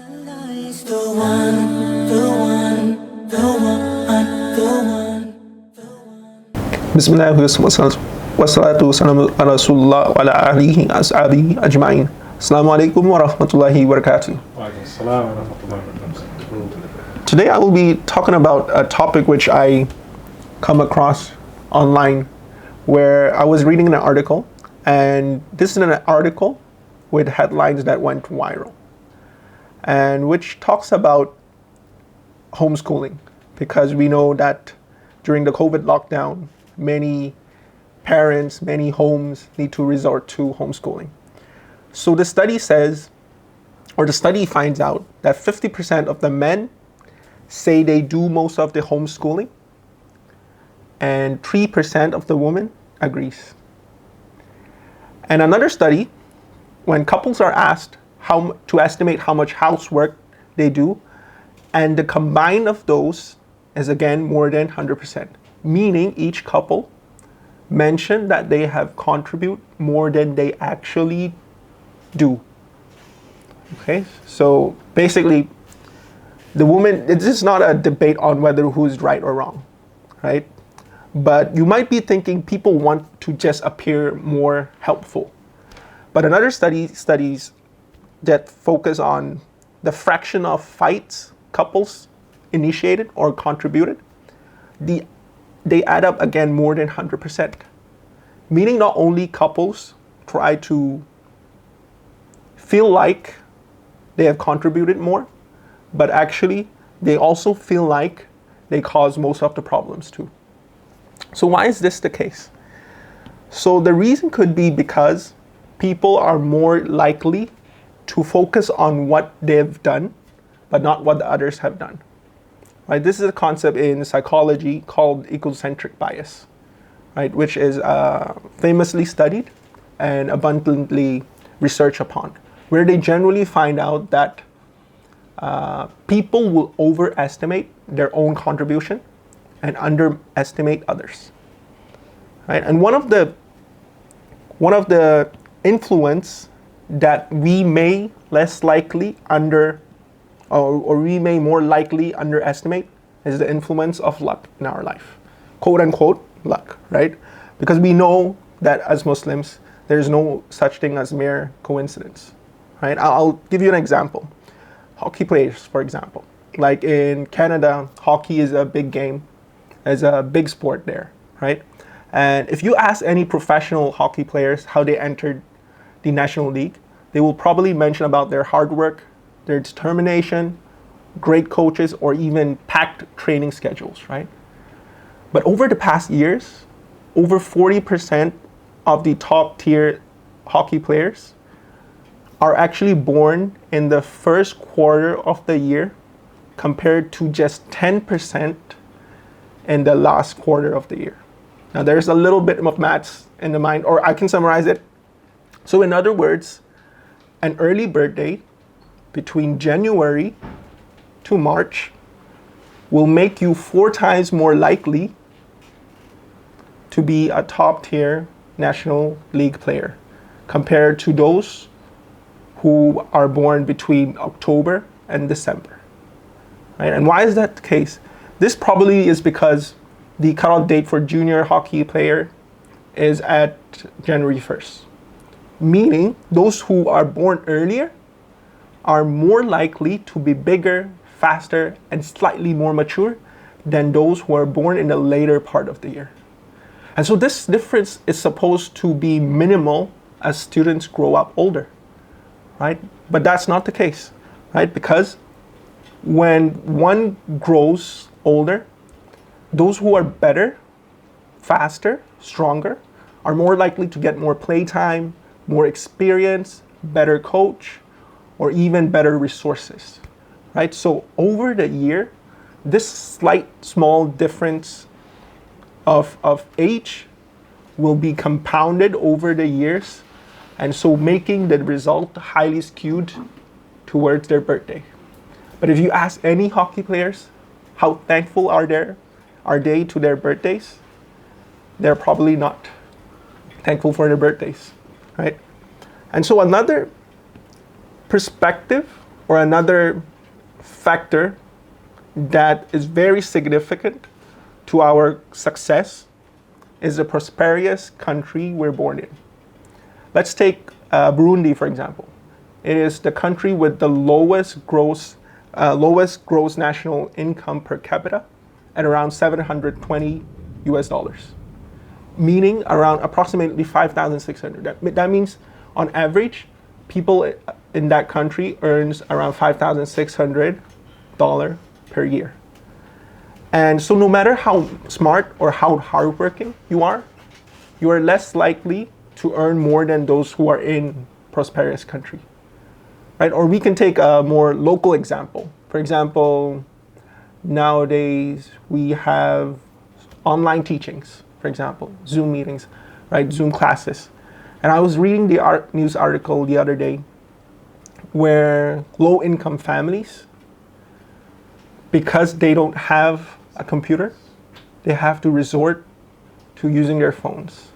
The one, the one, the one, the one. Bismillah wassalatu wassalamu ala rasulullah wa ala alihi ashabihi ajma'in. Assalamu alaikum wa rahmatullahi wa barakatuh. Today I will be talking about a topic which I come across online, where I was reading an article, and this is an article with headlines that went viral, and which talks about homeschooling, because we know that during the COVID lockdown, many parents, many homes need to resort to homeschooling. So the study says, or the study finds out, that 50% of the men say they do most of the homeschooling, and 3% of the women agrees. And another study, when couples are asked how to estimate how much housework they do, and the combine of those is again more than 100%, meaning each couple mentioned that they have contribute more than they actually do. Okay, so basically, the woman, this is not a debate on whether who's right or wrong, right? But you might be thinking people want to just appear more helpful. But another studies that focus on the fraction of fights couples initiated or contributed, they add up again more than 100%. Meaning not only couples try to feel like they have contributed more, but actually they also feel like they cause most of the problems too. So why is this the case? So the reason could be because people are more likely to focus on what they've done, but not what the others have done. Right? This is a concept in psychology called egocentric bias, right? Which is famously studied and abundantly researched upon, where they generally find out that people will overestimate their own contribution and underestimate others. Right? And one of the influence that we may less likely or we may more likely underestimate is the influence of luck in our life. Quote unquote luck, right? Because we know that as Muslims, there's no such thing as mere coincidence, right? I'll give you an example. Hockey players, for example. Like in Canada, hockey is a big game, is a big sport there, right? And if you ask any professional hockey players how they entered the National League, they will probably mention about their hard work, their determination, great coaches, or even packed training schedules, right? But over the past years, over 40% of the top tier hockey players are actually born in the first quarter of the year, compared to just 10% in the last quarter of the year. Now there's a little bit of maths in the mind, or I can summarize it. So in other words, an early birthday between January to March will make you 4 times more likely to be a top tier National League player compared to those who are born between October and December. Right? And why is that the case? This probably is because the cutoff date for junior hockey player is at January 1st. Meaning those who are born earlier are more likely to be bigger, faster, and slightly more mature than those who are born in the later part of the year. And so this difference is supposed to be minimal as students grow up older, right? But that's not the case, right? Because when one grows older, those who are better, faster, stronger, are more likely to get more playtime, more experience, better coach, or even better resources, right? So over the year, this slight small difference of age will be compounded over the years, and so making the result highly skewed towards their birthday. But if you ask any hockey players how thankful are they to their birthdays, they're probably not thankful for their birthdays, right? And so another perspective or another factor that is very significant to our success is the prosperous country we're born in. Let's take Burundi, for example. It is the country with the lowest gross national income per capita at around 720 US dollars, meaning around approximately 5,600. That means on average, people in that country earns around $5,600 per year. And so no matter how smart or how hardworking you are less likely to earn more than those who are in prosperous country, right? Or we can take a more local example. For example, nowadays we have online teachings, for example, Zoom meetings, right? Zoom classes. And I was reading the news article the other day where low-income families, because they don't have a computer, they have to resort to using their phones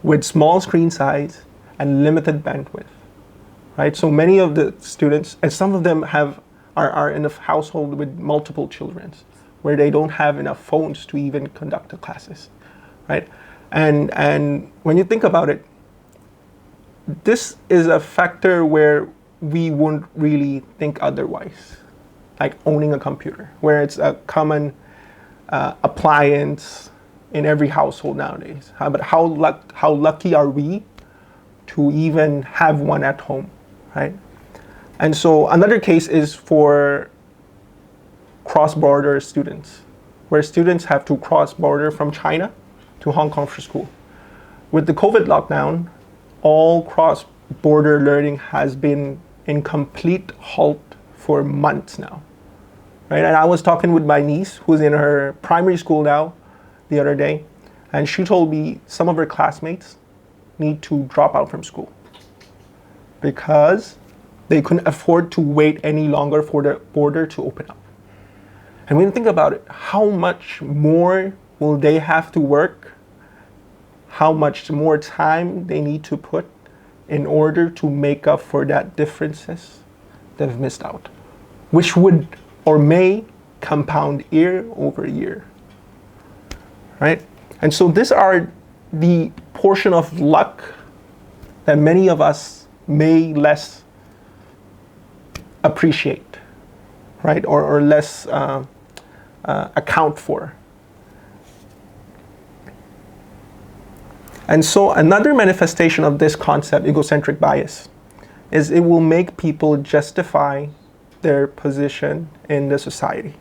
with small screen size and limited bandwidth, right? So many of the students, and some of them are in a household with multiple children, where they don't have enough phones to even conduct the classes, right? And when you think about it, this is a factor where we wouldn't really think otherwise, like owning a computer, where it's a common appliance in every household nowadays. But how lucky are we to even have one at home, right? And so another case is for cross-border students, where students have to cross-border from China to Hong Kong for school. With the COVID lockdown, all cross-border learning has been in complete halt for months now, right? And I was talking with my niece, who's in her primary school now, the other day, and she told me some of her classmates need to drop out from school because they couldn't afford to wait any longer for the border to open up. And when you think about it, how much more will they have to work? How much more time they need to put in order to make up for that differences they've missed out, which would or may compound year over year, right? And so these are the portion of luck that many of us may less appreciate, right? Or less account for. And so another manifestation of this concept, egocentric bias, is it will make people justify their position in the society,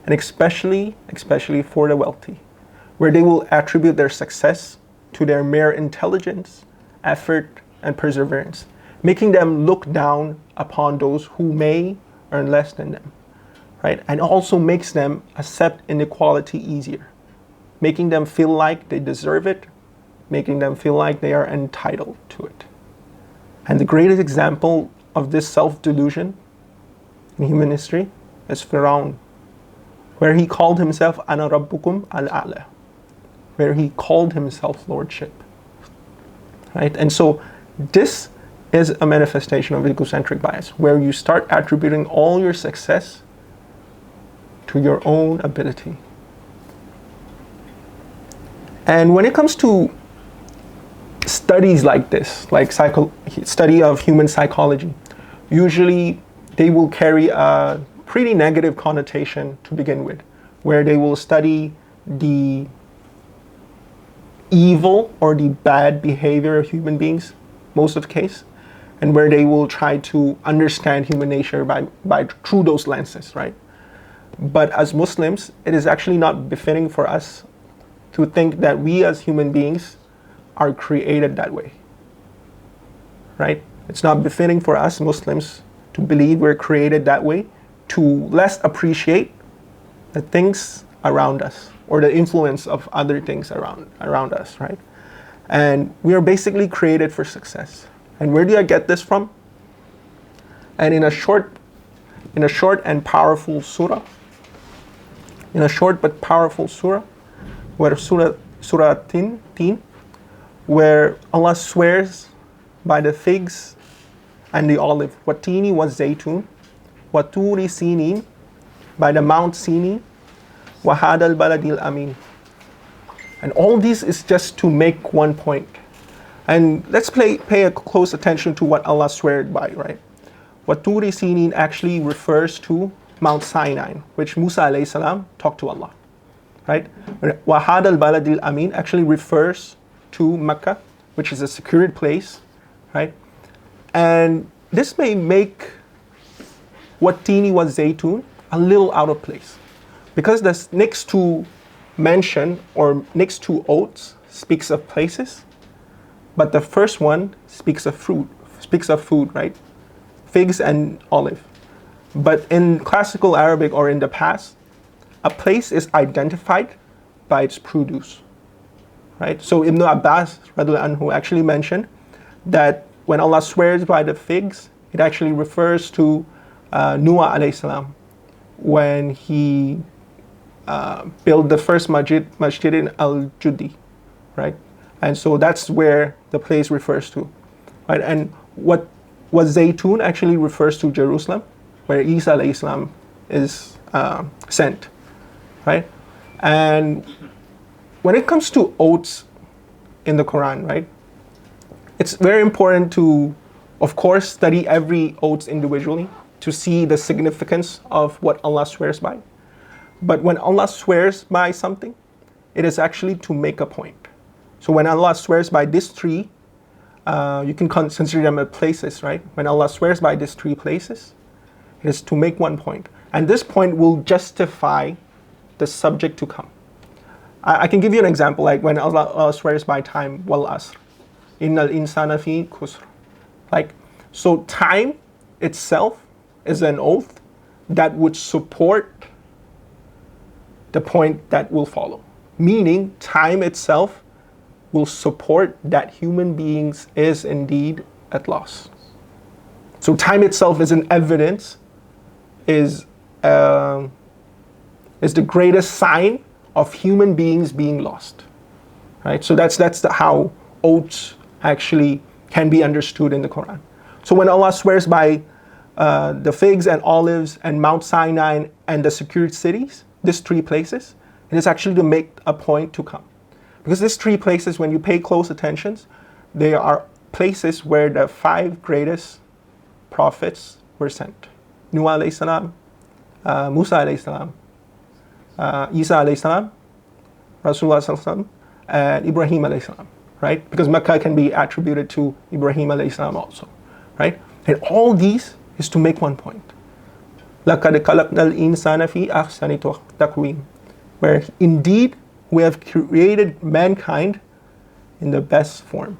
and especially for the wealthy, where they will attribute their success to their mere intelligence, effort, and perseverance, making them look down upon those who may earn less than them, right? And also makes them accept inequality easier, making them feel like they deserve it, making them feel like they are entitled to it. And the greatest example of this self-delusion in human history is Pharaoh, where he called himself Ana Rabbukum al-A'la, where he called himself lordship, right? And so this is a manifestation of egocentric bias, where you start attributing all your success to your own ability. And when it comes to studies like this, like study of human psychology, usually they will carry a pretty negative connotation to begin with, where they will study the evil or the bad behavior of human beings, most of the case, and where they will try to understand human nature by through those lenses, right? But as Muslims, it is actually not befitting for us to think that we as human beings are created that way, right? It's not befitting for us Muslims to believe we're created that way, to less appreciate the things around us or the influence of other things around us, right? And we are basically created for success. And where do I get this from? And in a short and powerful surah, where Surah Tin, where Allah swears by the figs and the olive. Watini was zaytun, وَطُورِ سِينِينَ, by the Mount Sinai, وَهَذَا الْبَلَدِ الْأَمِينَ. And all this is just to make one point. And let's pay a close attention to what Allah swears by, right? وَطُورِ سِينِينَ actually refers to Mount Sinai, which Musa alayhi salam talked to Allah, right? وَهَذَا الْبَلَدِ الْأَمِينَ actually refers to Mecca, which is a secured place, right? And this may make what Tini was Zaytun a little out of place, because the next two mention or next two oaths speaks of places, but the first one speaks of food, right? Figs and olive. But in classical Arabic or in the past, a place is identified by its produce, right? So Ibn Abbas radiallahu anhu actually mentioned that when Allah swears by the figs, it actually refers to Noah alayhi salam when he built the first masjid in Al-Judi, right? And so that's where the place refers to, right? And what Zaytun actually refers to Jerusalem, where Isa alayhi salam is sent, right? And when it comes to oaths in the Quran, right, it's very important to, of course, study every oath individually to see the significance of what Allah swears by. But when Allah swears by something, it is actually to make a point. So when Allah swears by this tree, you can consider them as places, right? When Allah swears by these three places, it is to make one point. And this point will justify the subject to come. I can give you an example, like when Allah swears by time, wal asr, innal insana fi khusr. Like, so time itself is an oath that would support the point that will follow. Meaning, time itself will support that human beings is indeed at loss. So time itself is an evidence, is the greatest sign of human beings being lost, right? So that's how oaths actually can be understood in the Quran. So when Allah swears by the figs and olives and Mount Sinai and the secured cities, these three places, it is actually to make a point to come. Because these three places, when you pay close attention, they are places where the 5 greatest prophets were sent. Nuh alayhi salam, Musa alayhi salam, Isa alayhi salam, Rasulullah sallallahu alayhi wasallam, and Ibrahim alayhi salam, right? Because Mecca can be attributed to Ibrahim alayhi salam also, right? And all these is to make one point. لَقَدْ خَلَقْنَا الْإِنسَانَ فِي أَحْسَنِ تَقْوِيمٍ, where indeed we have created mankind in the best form.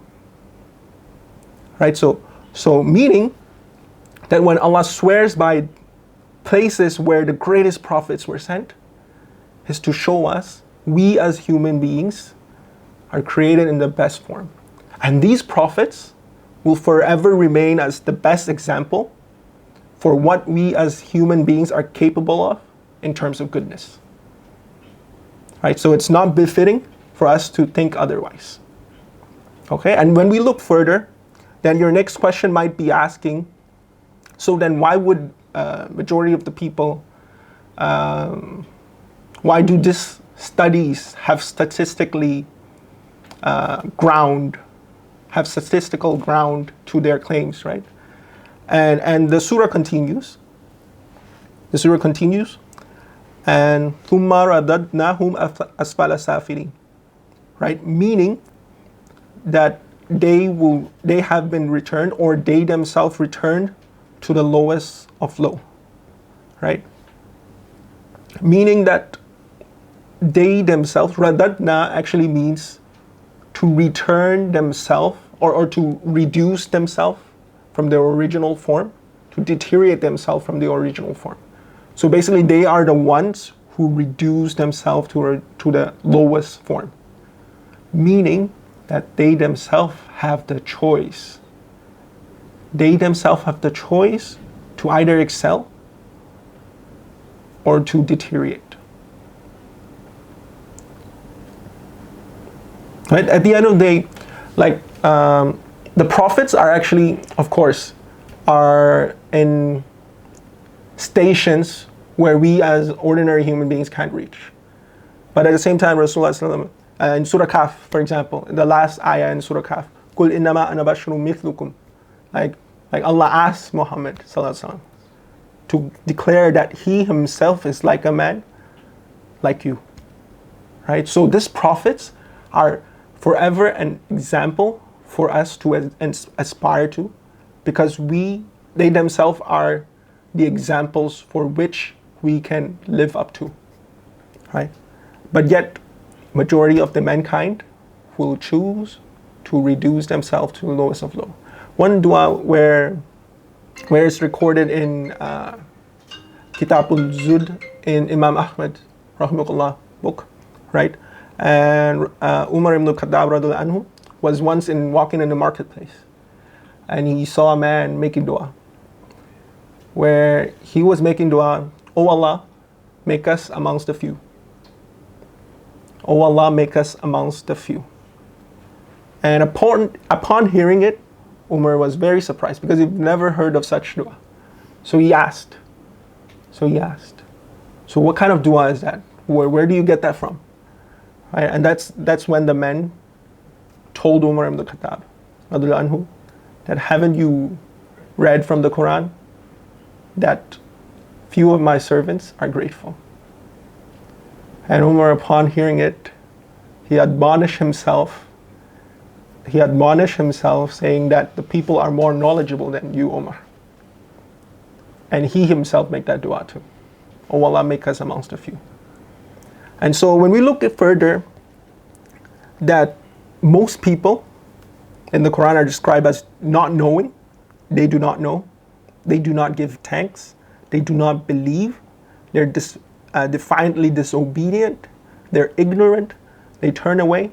Right? So meaning that when Allah swears by places where the greatest prophets were sent, is to show us we as human beings are created in the best form. And these prophets will forever remain as the best example for what we as human beings are capable of in terms of goodness. Right? So it's not befitting for us to think otherwise. Okay? And when we look further, then your next question might be asking, so then why would majority of the people, why do these studies have statistical ground to their claims, right? And the surah continues. And ثُمَّ رَدَدْنَاهُمْ أَسْفَلَ سَافِلِينَ, right? Meaning that they have been returned, or they themselves returned to the lowest of low, right? Meaning that they themselves, radadna actually means to return themselves or to reduce themselves from their original form, to deteriorate themselves from the original form. So basically they are the ones who reduce themselves to the lowest form. Meaning that they themselves have the choice. They themselves have the choice to either excel or to deteriorate. Right? At the end of the day, like the prophets are actually, of course, are in stations where we as ordinary human beings can't reach. But at the same time, Rasulullah sallallahu alaihi wasallam, in Surah Kahf, for example, the last ayah in Surah Kahf, "Qul innama ana basharun mithlukum," like Allah asks Muhammad sallallahu alaihi wasallam to declare that he himself is like a man, like you, right? So these prophets are forever an example for us to aspire to, because they themselves are the examples for which we can live up to, right? But yet, majority of the mankind will choose to reduce themselves to the lowest of low. One dua where it's recorded in Kitabul Zuhd in Imam Ahmad rahimahullah book, right? And Umar ibn Khattab radhiyallahu anhu was once walking in the marketplace, and he saw a man making dua, where he was making dua, "Oh Allah, make us amongst the few. Oh Allah, make us amongst the few." And upon hearing it, Umar was very surprised because he'd never heard of such dua. So he asked, so what kind of dua is that? Where do you get that from? Right? And that's when the men told Umar ibn Khattab radhiyallahu anhu that, haven't you read from the Quran that few of my servants are grateful? And Umar, upon hearing it, he admonished himself, saying that the people are more knowledgeable than you, Umar. And he himself made that dua too. Oh Allah, make us amongst the few. And so when we look at further, that most people in the Quran are described as not knowing. They do not know. They do not give thanks. They do not believe. They're defiantly disobedient. They're ignorant. They turn away,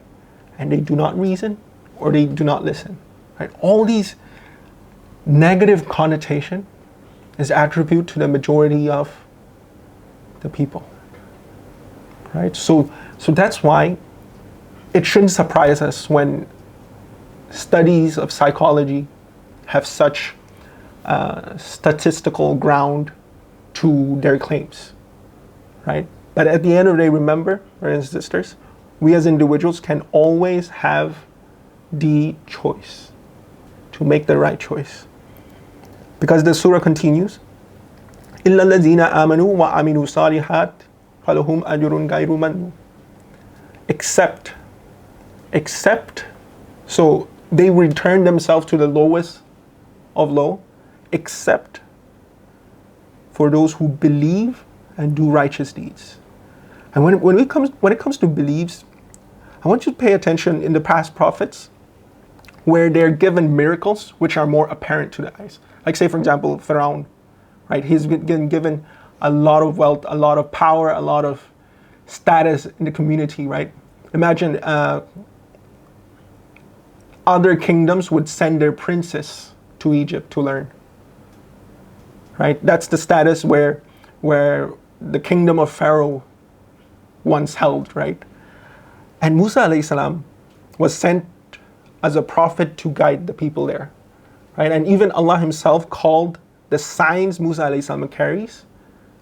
and they do not reason, or they do not listen. Right? All these negative connotation is attribute to the majority of the people. Right? So that's why it shouldn't surprise us when studies of psychology have such statistical ground to their claims, right? But at the end of the day, remember, brothers and sisters, we as individuals can always have the choice to make the right choice. Because the surah continues, إِلَّا الَّذِينَ آمَنُوا وَعَمِلُوا الصَّالِحَاتِ فَلَهُمْ أَجْرٌ غَيْرُ مَمْنُونٍ. Except, so they return themselves to the lowest of low, except for those who believe and do righteous deeds. And when it comes to beliefs, I want you to pay attention in the past prophets, where they're given miracles which are more apparent to the eyes. Like, say, for example, Pharaoh, right? He's been given a lot of wealth, a lot of power, a lot of status in the community, right? Imagine other kingdoms would send their princes to Egypt to learn, right? That's the status where the kingdom of Pharaoh once held, right? And Musa alayhi salam was sent as a prophet to guide the people there, right? And even Allah himself called the signs Musa alayhi salam carries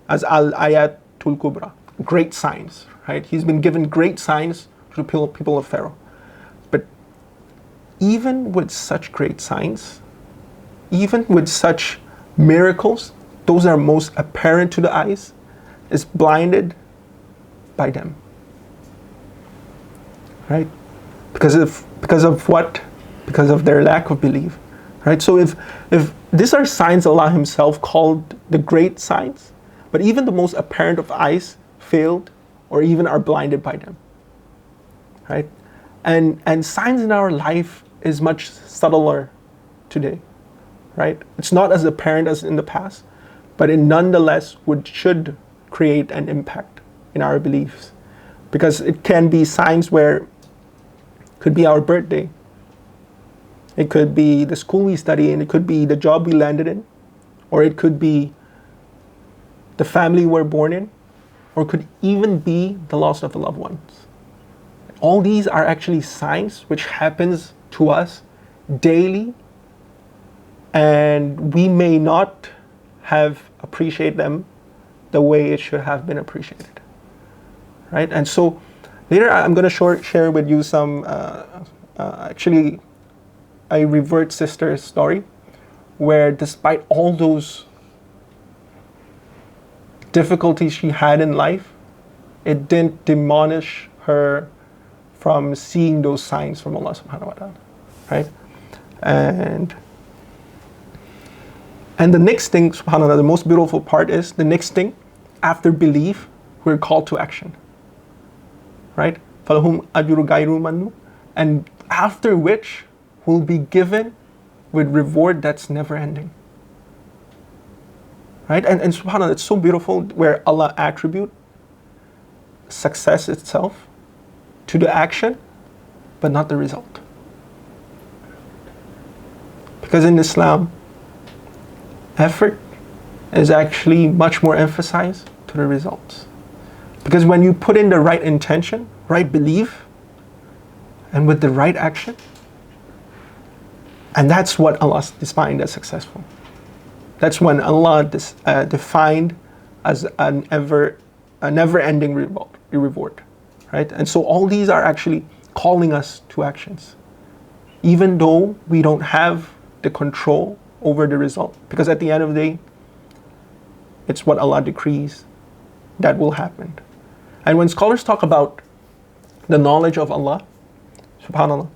as al-ayatul kubra, great signs, right? He's been given great signs to the people of Pharaoh. But even with such great signs, even with such miracles, those are most apparent to the eyes, is blinded by them, right? Because of what? Because of their lack of belief, right? So if these are signs Allah himself called the great signs, but even the most apparent of eyes failed or even are blinded by them, right? And signs in our life is much subtler today, right? It's not as apparent as in the past, but it nonetheless should create an impact in our beliefs, because it can be signs where it could be our birthday, it could be the school we study in, it could be the job we landed in, or it could be the family we're born in, or it could even be the loss of the loved ones. All these are actually signs which happens to us daily, and we may not have appreciated them the way it should have been appreciated, right? And so later I'm going to share with you some, actually, a revert sister story where despite all those difficulties she had in life, it didn't demolish her from seeing those signs from Allah subhanahu wa ta'ala, right? And the next thing, subhanAllah, the most beautiful part is, the next thing, after belief, we're called to action, right? فَلَهُمْ أَجْرُ غَيْرُ مَمْنُونٍ. And after which, we'll be given with reward that's never ending. Right? And subhanAllah, it's so beautiful where Allah attribute success itself to the action, but not the result. Because in Islam, effort is actually much more emphasized to the results. Because when you put in the right intention, right belief, and with the right action, and that's what Allah defined as successful. That's when Allah defined as a never-ending reward, right? And so all these are actually calling us to actions, even though we don't have the control over the result. Because at the end of the day, it's what Allah decrees that will happen. And when scholars talk about the knowledge of Allah, subhanAllah,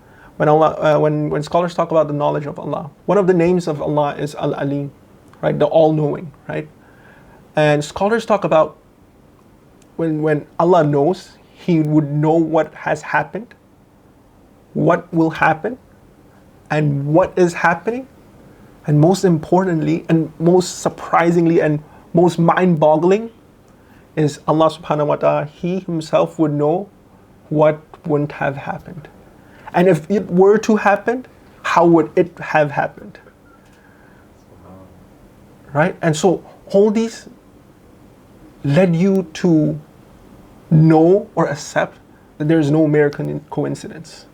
when scholars talk about the knowledge of Allah, one of the names of Allah is Al-Alim, right? The all-knowing, right? And scholars talk about when Allah knows, He would know what has happened, what will happen, and what is happening. And most importantly, and most surprisingly, and most mind-boggling, is Allah subhanahu wa ta'ala, He Himself would know what wouldn't have happened. And if it were to happen, how would it have happened? Right? And so all these led you to know or accept that there's no mere coincidence.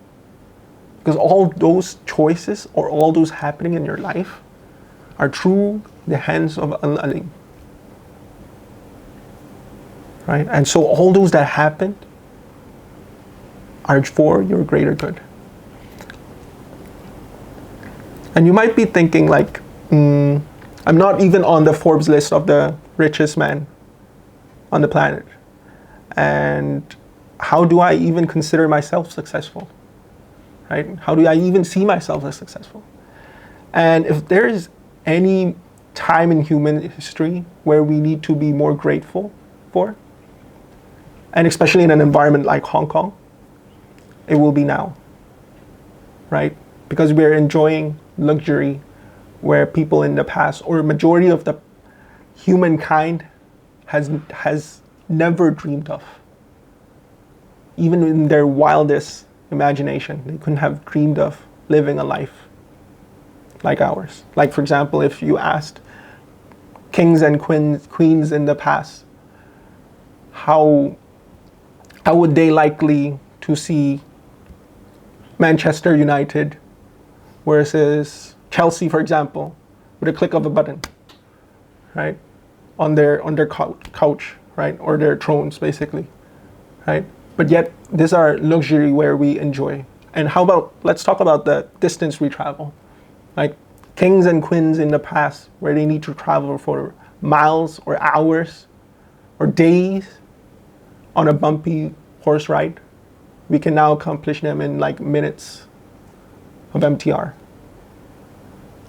Because all those choices or all those happening in your life are through the hands of Al-Alim. Right? And so all those that happened are for your greater good. And you might be thinking like, I'm not even on the Forbes list of the richest man on the planet. And how do I even consider myself successful? Right? How do I even see myself as successful? And if there is any time in human history where we need to be more grateful for, and especially in an environment like Hong Kong, it will be now, right? Because we're enjoying luxury where people in the past, or majority of the humankind has never dreamed of. Even in their wildest imagination, they couldn't have dreamed of living a life like ours. Like, for example, if you asked kings and queens in the past, how would they likely to see Manchester United versus Chelsea, for example, with a click of a button, right? On their couch, right? Or their thrones, basically, right? But yet, these are luxury where we enjoy. And how about, let's talk about the distance we travel. Like kings and queens in the past, where they need to travel for miles or hours or days on a bumpy horse ride, we can now accomplish them in like minutes of MTR.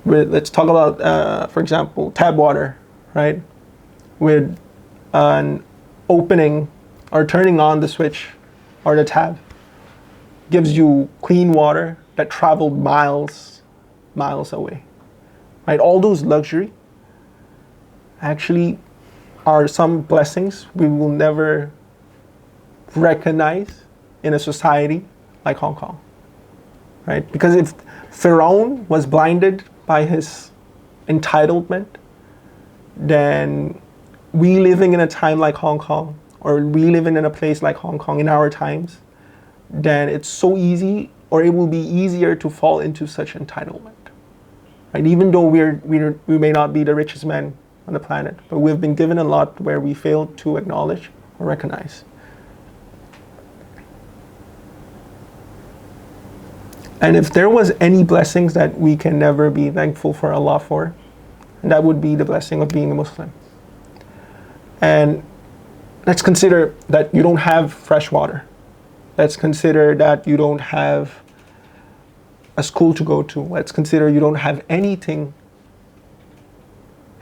Let's talk about, for example, tap water, right? With an opening or turning on the switch or the tap gives you clean water that traveled miles away, right? All those luxury actually are some blessings we will never recognize in a society like Hong Kong, right? Because if Pharaoh was blinded by his entitlement, then we living in a time like Hong Kong, or we living in a place like Hong Kong in our times, then it's so easy, or it will be easier to fall into such entitlement, right? Even though we may not be the richest man on the planet, but we've been given a lot where we fail to acknowledge or recognize. And if there was any blessings that we can never be thankful for Allah for, that would be the blessing of being a Muslim. And let's consider that you don't have fresh water. Let's consider that you don't have a school to go to. Let's consider you don't have anything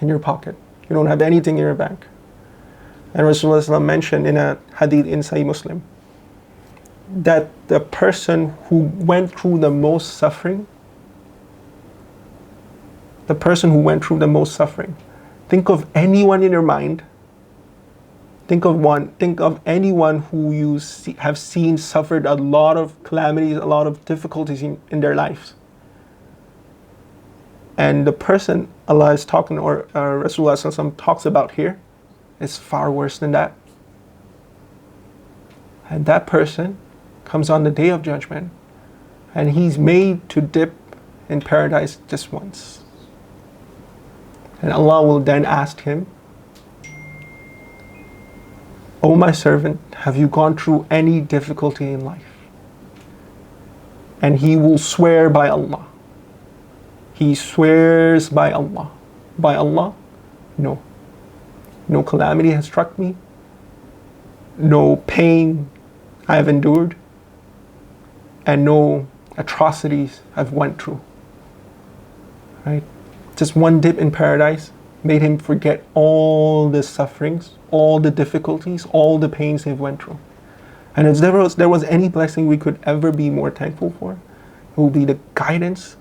in your pocket. You don't have anything in your bank. And Rasulullah mentioned in a hadith in Sahih Muslim that the person who went through the most suffering, think of anyone in your mind, think of anyone who you have seen suffered a lot of calamities, a lot of difficulties in their lives. And the person Allah is talking, or Rasulullah Sallallahu talks about here, is far worse than that. And that person comes on the Day of Judgment, and he's made to dip in paradise just once. And Allah will then ask him, "O my servant, have you gone through any difficulty in life?" And he will swear by Allah. He swears by Allah. By Allah, no. No calamity has struck me. No pain I have endured. And no atrocities I've went through. Right? Just one dip in paradise made him forget all the sufferings, all the difficulties, all the pains they've went through. And if there was any blessing we could ever be more thankful for, it will be the guidance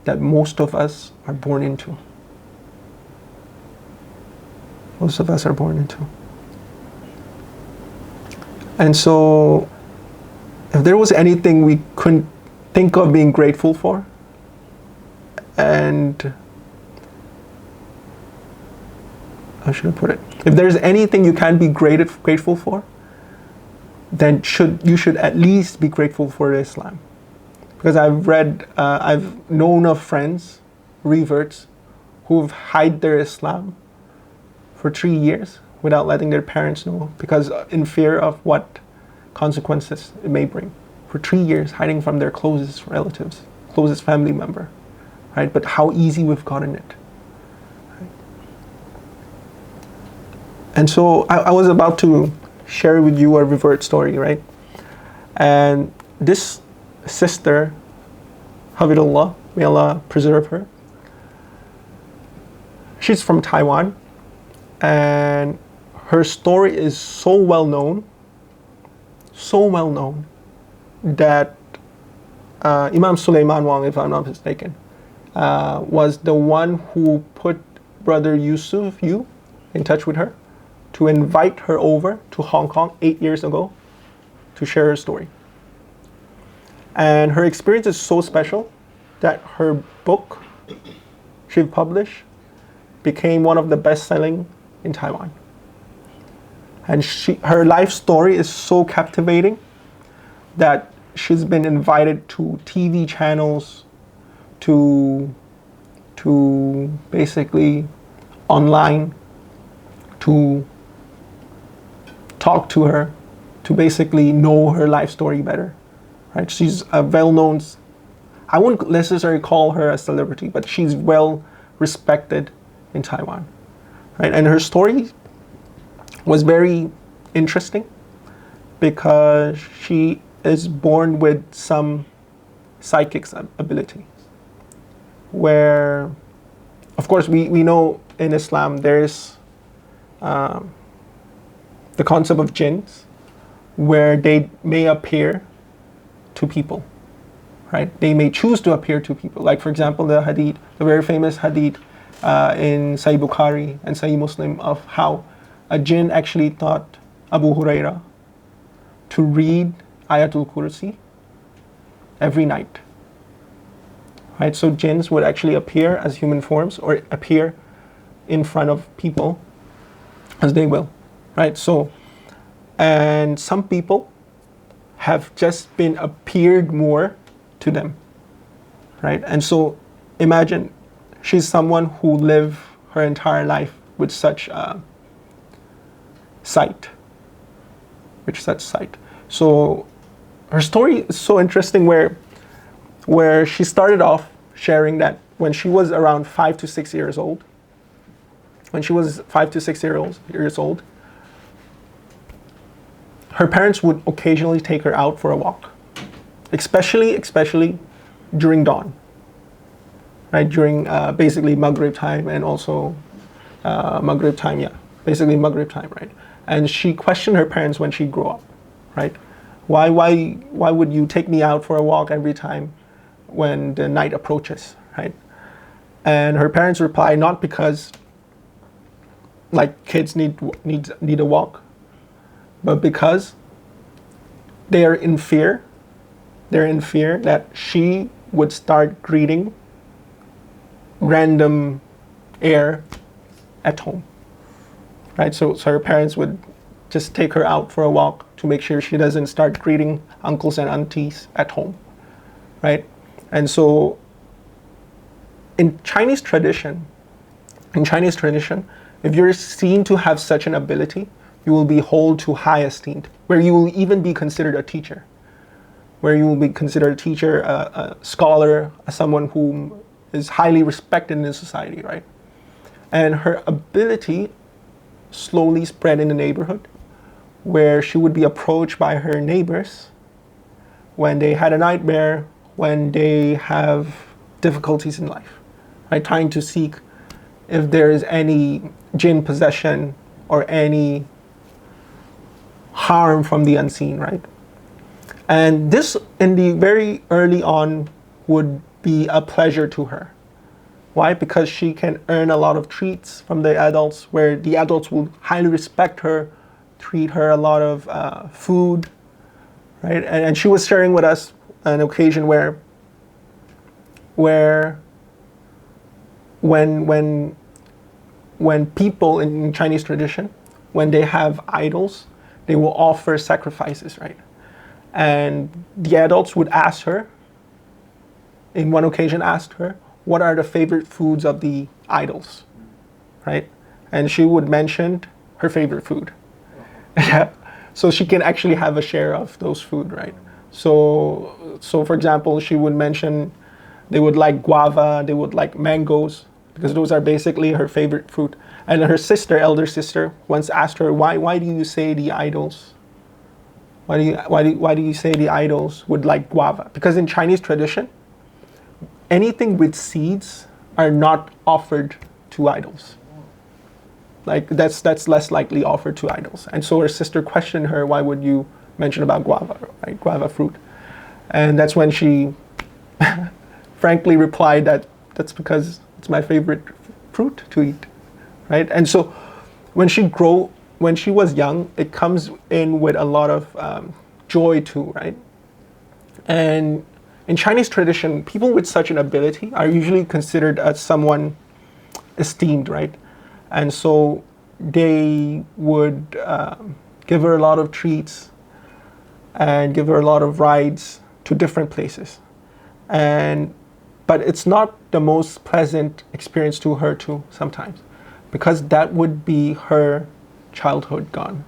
that most of us are born into. Most of us are born into. And so, if there was anything we couldn't think of being grateful for, and how should I put it? If there's anything you can't be grateful for, then you should at least be grateful for Islam. Because I've known of friends, reverts, who've hid their Islam for 3 years without letting their parents know, because in fear of what consequences it may bring. For 3 years, hiding from their closest relatives, closest family member, right? But how easy we've gotten it. Right? And so I was about to share with you a revert story, right? And this sister, Hafidullah, may Allah preserve her, she's from Taiwan, and her story is so well known that Imam Sulaiman Wang, if I'm not mistaken, was the one who put Brother Yusuf Yu in touch with her to invite her over to Hong Kong 8 years ago to share her story. And her experience is so special that her book she published became one of the best-selling in Taiwan. And her life story is so captivating that she's been invited to TV channels, to basically online, to talk to her, to basically know her life story better. Right? She's a well-known, I wouldn't necessarily call her a celebrity, but she's well respected in Taiwan. Right? And her story was very interesting because she is born with some psychic ability, where, of course, we know in Islam there's the concept of jinns, where they may appear to people, right? They may choose to appear to people. Like, for example, the very famous hadith in Sahih Bukhari and Sahih Muslim of how a jinn actually taught Abu Huraira to read Ayatul Kursi every night. Right? So jinns would actually appear as human forms or appear in front of people as they will. Right? So, and some people have just been appeared more to them. Right? And so imagine she's someone who lived her entire life with such sight. So her story is so interesting where she started off sharing that when she was around 5 to 6 years old, her parents would occasionally take her out for a walk, especially during dawn, right? During basically Maghrib time and also Maghrib time, basically Maghrib time, right? And she questioned her parents when she grew up, right? Why would you take me out for a walk every time when the night approaches, right? And her parents replied, not because like kids need a walk, but because they are in fear. They're in fear that she would start greeting random air at home, right? So her parents would just take her out for a walk to make sure she doesn't start greeting uncles and aunties at home, right? And so in Chinese tradition, if you're seen to have such an ability, you will be held to high esteem, where you will even be considered a teacher, a scholar, someone who is highly respected in society, right? And her ability slowly spread in the neighborhood, where she would be approached by her neighbors when they had a nightmare, when they have difficulties in life, right? Trying to seek if there is any jinn possession or any harm from the unseen, right? And this, in the very early on, would be a pleasure to her. Why? Because she can earn a lot of treats from the adults, where the adults will highly respect her, treat her a lot of food, right? And she was sharing with us an occasion where when people in Chinese tradition, when they have idols, they will offer sacrifices, right? And the adults would ask her, in one occasion asked her, what are the favorite foods of the idols, right? And she would mention her favorite food. Yeah. So she can actually have a share of those food, right? So for example, she would mention they would like guava, they would like mangoes, because those are basically her favorite fruit. And her elder sister, once asked her, why do you say the idols? Why do you say the idols would like guava? Because in Chinese tradition, anything with seeds are not offered to idols. Like that's less likely offered to idols. And so her sister questioned her, why would you mention about guava, right? Guava fruit. And that's when she frankly replied that that's because it's my favorite fruit to eat, right? And so when she was young, it comes in with a lot of joy too, right? And in Chinese tradition, people with such an ability are usually considered as someone esteemed, right? And so they would give her a lot of treats and give her a lot of rides to different places. But it's not the most pleasant experience to her too sometimes, because that would be her childhood gone,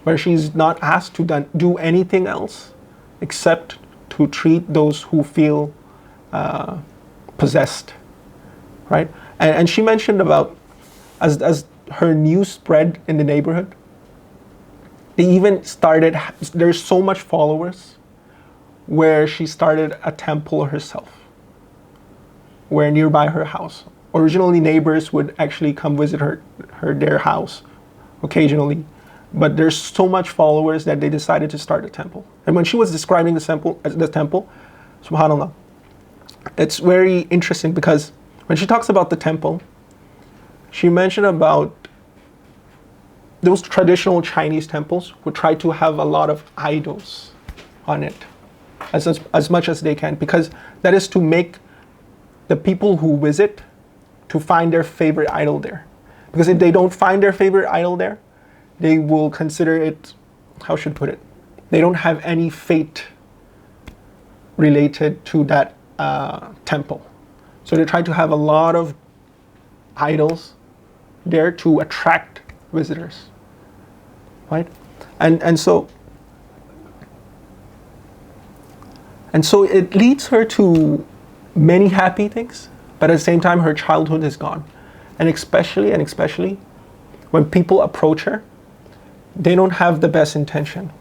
where she's not asked to do anything else except to treat those who feel possessed, right? And she mentioned about as her news spread in the neighborhood, they even started, there's so much followers, where she started a temple herself, where nearby her house. Originally, neighbors would actually come visit their house occasionally, but there's so much followers that they decided to start a temple. And when she was describing the temple, subhanAllah, it's very interesting because when she talks about the temple, she mentioned about those traditional Chinese temples would try to have a lot of idols on it, as much as they can, because that is to make the people who visit to find their favorite idol there. Because if they don't find their favorite idol there, they will consider it, how should I put it? They don't have any fate related to that temple. So they try to have a lot of idols there to attract visitors, right? And so it leads her to many happy things, but at the same time her childhood is gone. And especially when people approach her, they don't have the best intention.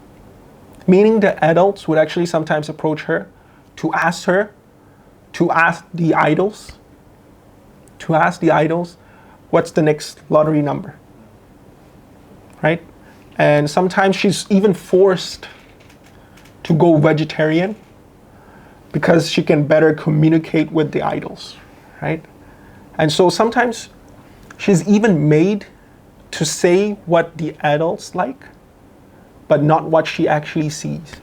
Meaning the adults would actually sometimes approach her to ask the idols, what's the next lottery number, right? And sometimes she's even forced to go vegetarian because she can better communicate with the idols, right? And so sometimes she's even made to say what the adults like, but not what she actually sees,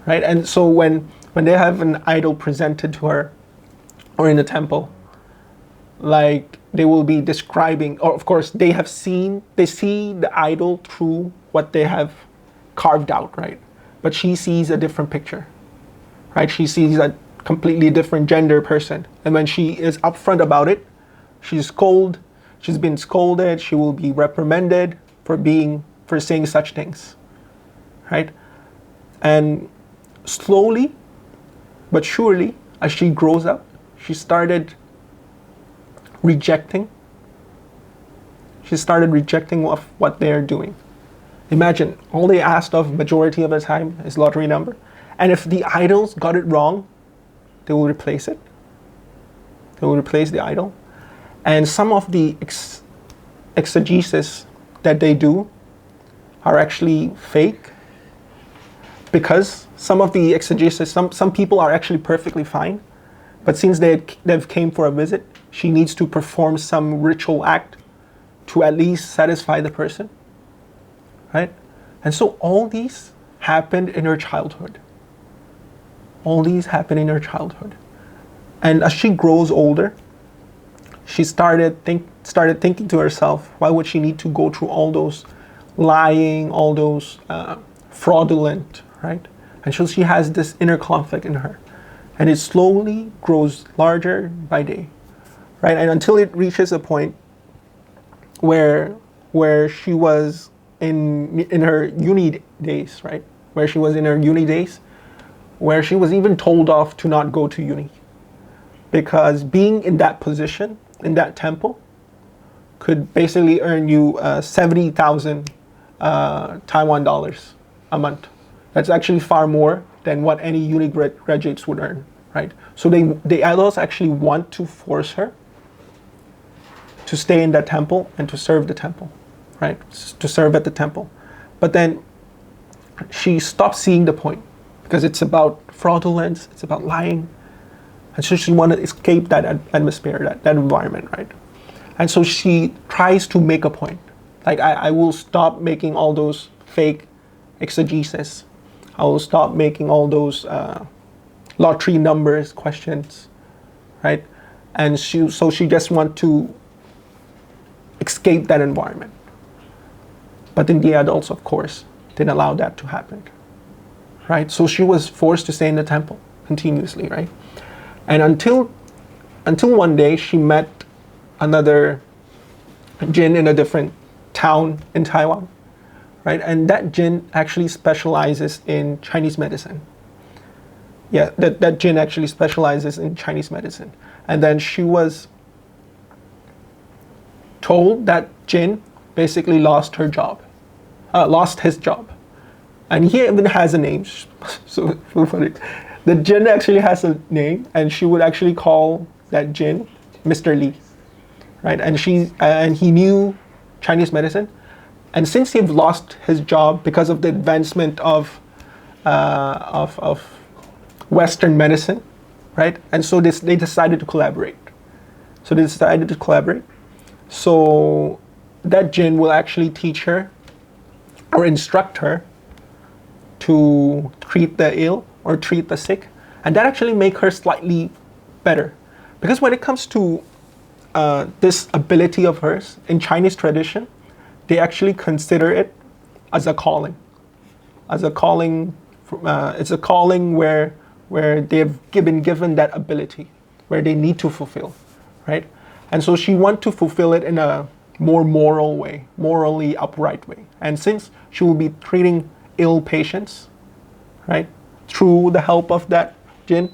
right? And so when they have an idol presented to her or in the temple, like they will be describing, or of course they see the idol through what they have carved out, right? But she sees a different picture, right? She sees a completely different gender person. And when she is upfront about it, she's been scolded, she will be reprimanded for saying such things, right? And slowly but surely, as she grows up, she started rejecting of what they're doing. Imagine, all they asked of majority of the time is lottery number. And if the idols got it wrong, they will replace it. They will replace the idol. And some of the exegesis that they do are actually fake, because some of the exegesis, some people are actually perfectly fine, but since they've came for a visit, she needs to perform some ritual act to at least satisfy the person, right? And so all these happened in her childhood. And as she grows older, she started thinking to herself, why would she need to go through all those lying, all those fraudulent, right? And so she has this inner conflict in her. And it slowly grows larger by day, right? And until it reaches a point where she was in her uni days, right? Where she was even told off to not go to uni. Because being in that position, in that temple, could basically earn you 70,000 Taiwan dollars a month. That's actually far more than what any uni graduates would earn, right? So the adults actually want to force her to stay in that temple and to serve the temple, right? To serve at the temple. But then she stopped seeing the point, because it's about fraudulence, it's about lying. And so she wanted to escape that atmosphere, that environment, right? And so she tries to make a point. Like, I will stop making all those fake exegesis. I will stop making all those lottery numbers questions, right? And she just want to escape that environment. But then the adults, of course, didn't allow that to happen, right? So she was forced to stay in the temple continuously, right? And until one day she met another jinn in a different town in Taiwan, right? And that jinn actually specializes in Chinese medicine. Yeah, that jinn actually specializes in Chinese medicine. And then she was told that jinn basically lost his job. And he even has a name. So funny. The jinn actually has a name, and she would actually call that jinn Mr. Lee, right? And he knew Chinese medicine, and since he lost his job because of the advancement of Western medicine, right? And so they decided to collaborate. So that jinn will actually teach her or instruct her to treat the ill or treat the sick, and that actually make her slightly better. Because when it comes to this ability of hers, in Chinese tradition, they actually consider it as a calling. It's a calling where they've been given that ability, where they need to fulfill, right? And so she want to fulfill it in a more moral way, morally upright way. And since she will be treating ill patients, right, through the help of that jinn,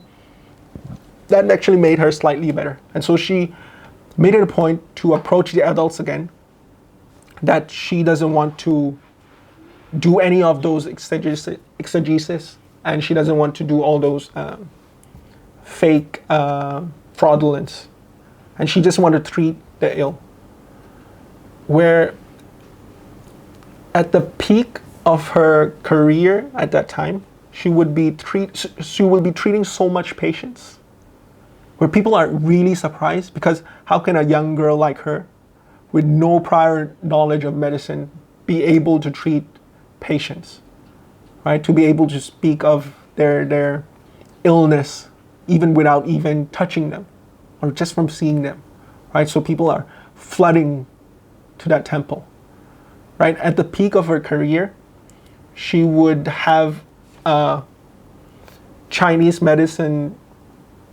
that actually made her slightly better. And so she made it a point to approach the adults again, that she doesn't want to do any of those exegesis, and she doesn't want to do all those fake fraudulence, and she just wanted to treat the ill. Where at the peak of her career at that time, she will be treating so much patients, where people are really surprised, because how can a young girl like her, with no prior knowledge of medicine, be able to treat patients, right? To be able to speak of their illness even without even touching them, or just from seeing them, right? So people are flooding to that temple, right? At the peak of her career, she would have a Chinese medicine,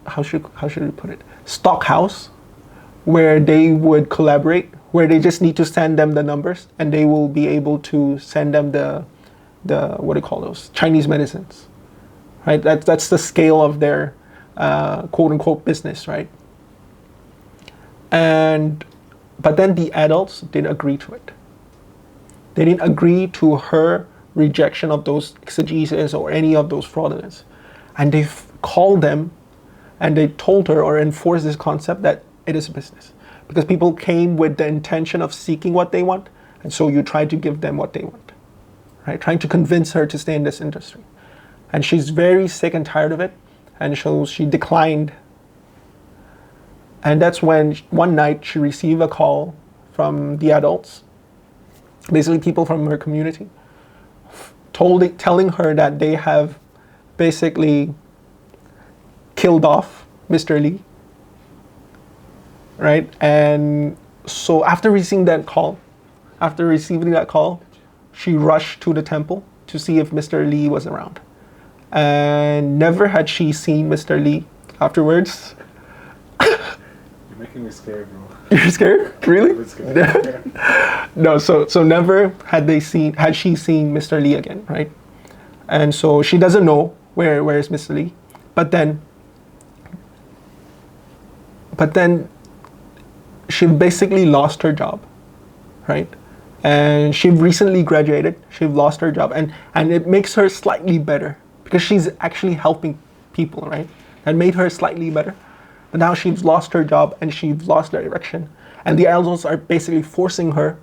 how should we put it, stock house, where they would collaborate, where they just need to send them the numbers, and they will be able to send them the what do you call those, Chinese medicines, right? That's the scale of their quote unquote business, right? But then the adults didn't agree to it. They didn't agree to her rejection of those exegesis or any of those fraudulence, and they called them, and they told her or enforced this concept that it is a business, because people came with the intention of seeking what they want, and so you try to give them what they want, right? Trying to convince her to stay in this industry. And she's very sick and tired of it, and so she declined. And that's when one night she received a call from the adults, basically people from her community, telling her that they have basically killed off Mr. Lee, right? And so after receiving that call, she rushed to the temple to see if Mr. Lee was around. And never had she seen Mr. Lee afterwards. You're making me scared, bro. You're scared? Really? I'm scared. No, so never had she seen Mr. Lee again, right? And so she doesn't know where is Mr. Lee. But then she basically lost her job, right? And she recently graduated. She lost her job, and it makes her slightly better, because she's actually helping people, right? That made her slightly better. But now she's lost her job and she's lost direction. And the elders are basically forcing her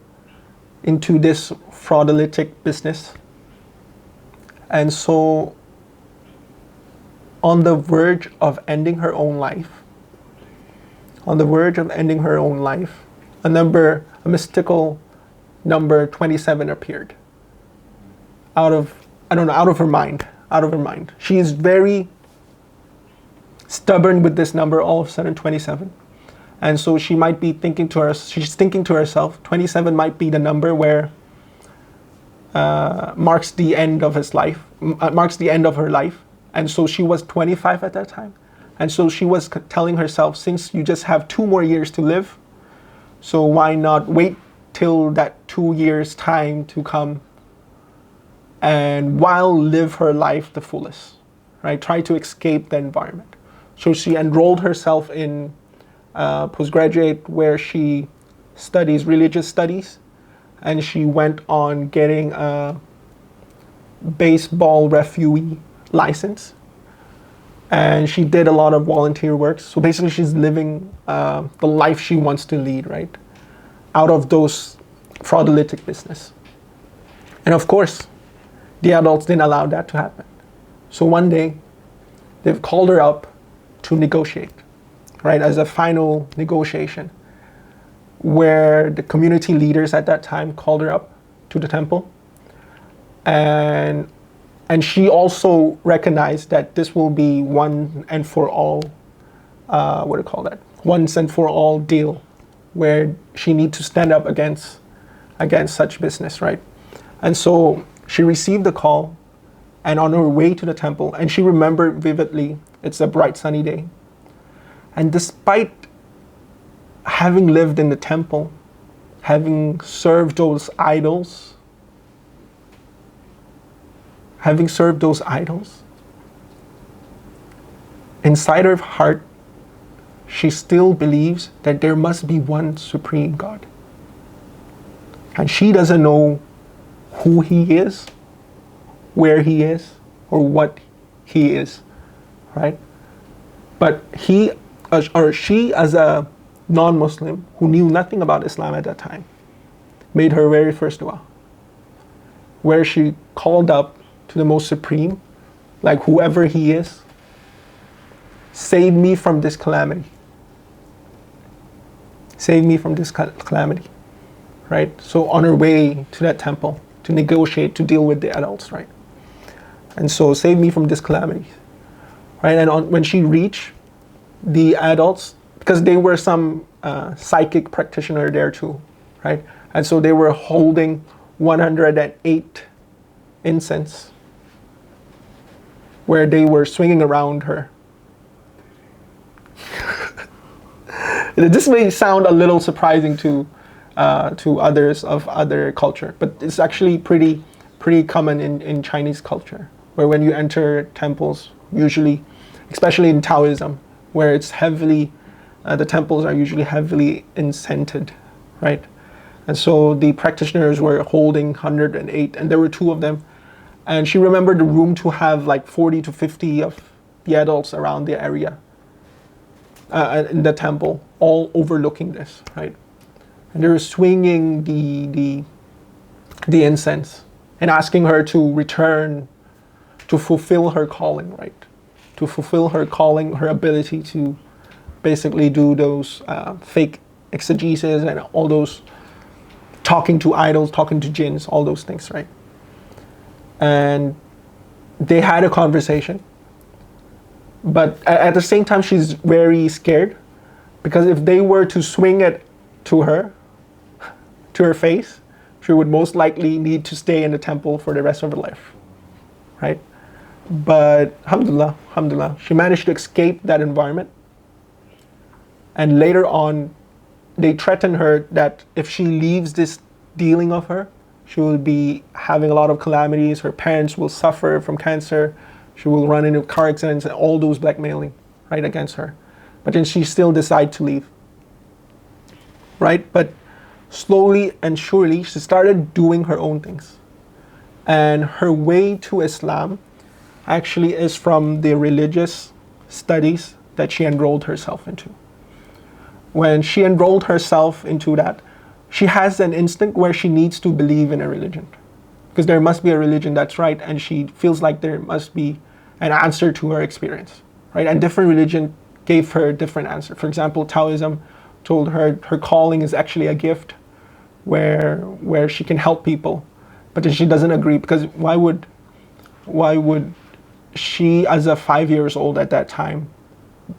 into this fraudulent business. And so, on the verge of ending her own life, a mystical number 27 appeared. Out of her mind. She is very stubborn with this number, all of a sudden 27. And so she's thinking to herself, 27 might be the number where marks the end of her life. And so she was 25 at that time. And so she was telling herself, since you just have 2 more years to live, so why not wait till that 2 years time to come, and while live her life the fullest, right? Try to escape the environment. So she enrolled herself in postgraduate, where she studies religious studies, and she went on getting a baseball referee license, and she did a lot of volunteer work. So basically she's living the life she wants to lead, right? Out of those fraudulent business. And of course, the adults didn't allow that to happen. So one day, they've called her up to negotiate, right, as a final negotiation, where the community leaders at that time called her up to the temple. And she also recognized that this will be one and for all, once and for all deal, where she needs to stand up against such business, right? And so she received the call, and on her way to the temple, and she remembered vividly, it's a bright sunny day. And despite having lived in the temple, having served those idols, inside her heart, she still believes that there must be one supreme God. And she doesn't know who he is, where he is, or what he is, right? But he or she, as a non-Muslim who knew nothing about Islam at that time, made her very first dua, where she called up to the most supreme, like whoever he is, save me from this calamity. Save me from this calamity, right? So on her way to that temple to negotiate, to deal with the adults, right? And so save me from this calamity, right? And when she reached the adults, because they were some psychic practitioner there too, right? And so they were holding 108 incense, where they were swinging around her. This may sound a little surprising to others of other culture, but it's actually pretty common in Chinese culture, where when you enter temples, usually, especially in Taoism, where it's heavily, the temples are usually heavily incensed, right? And so the practitioners were holding 108, and there were two of them. And she remembered the room to have like 40 to 50 of the adults around the area, in the temple, all overlooking this, right? And they were swinging the incense and asking her to return, to fulfill her calling, right? To fulfill her calling, her ability to basically do those fake exegesis and all those talking to idols, talking to jinns, all those things, right? And they had a conversation, but at the same time she's very scared, because if they were to swing it to her face, she would most likely need to stay in the temple for the rest of her life, right? But alhamdulillah, she managed to escape that environment. And later on, they threatened her that if she leaves this dealing of her, she will be having a lot of calamities. Her parents will suffer from cancer. She will run into car accidents and all those blackmailing, right, against her. But then she still decided to leave, right? But slowly and surely, she started doing her own things. And her way to Islam actually is from the religious studies that she enrolled herself into. When she enrolled herself into that, she has an instinct where she needs to believe in a religion, because there must be a religion that's right, and she feels like there must be an answer to her experience, right? And different religion gave her a different answer. For example, Taoism told her her calling is actually a gift where she can help people, but then she doesn't agree, because why would she, as a 5 years old at that time,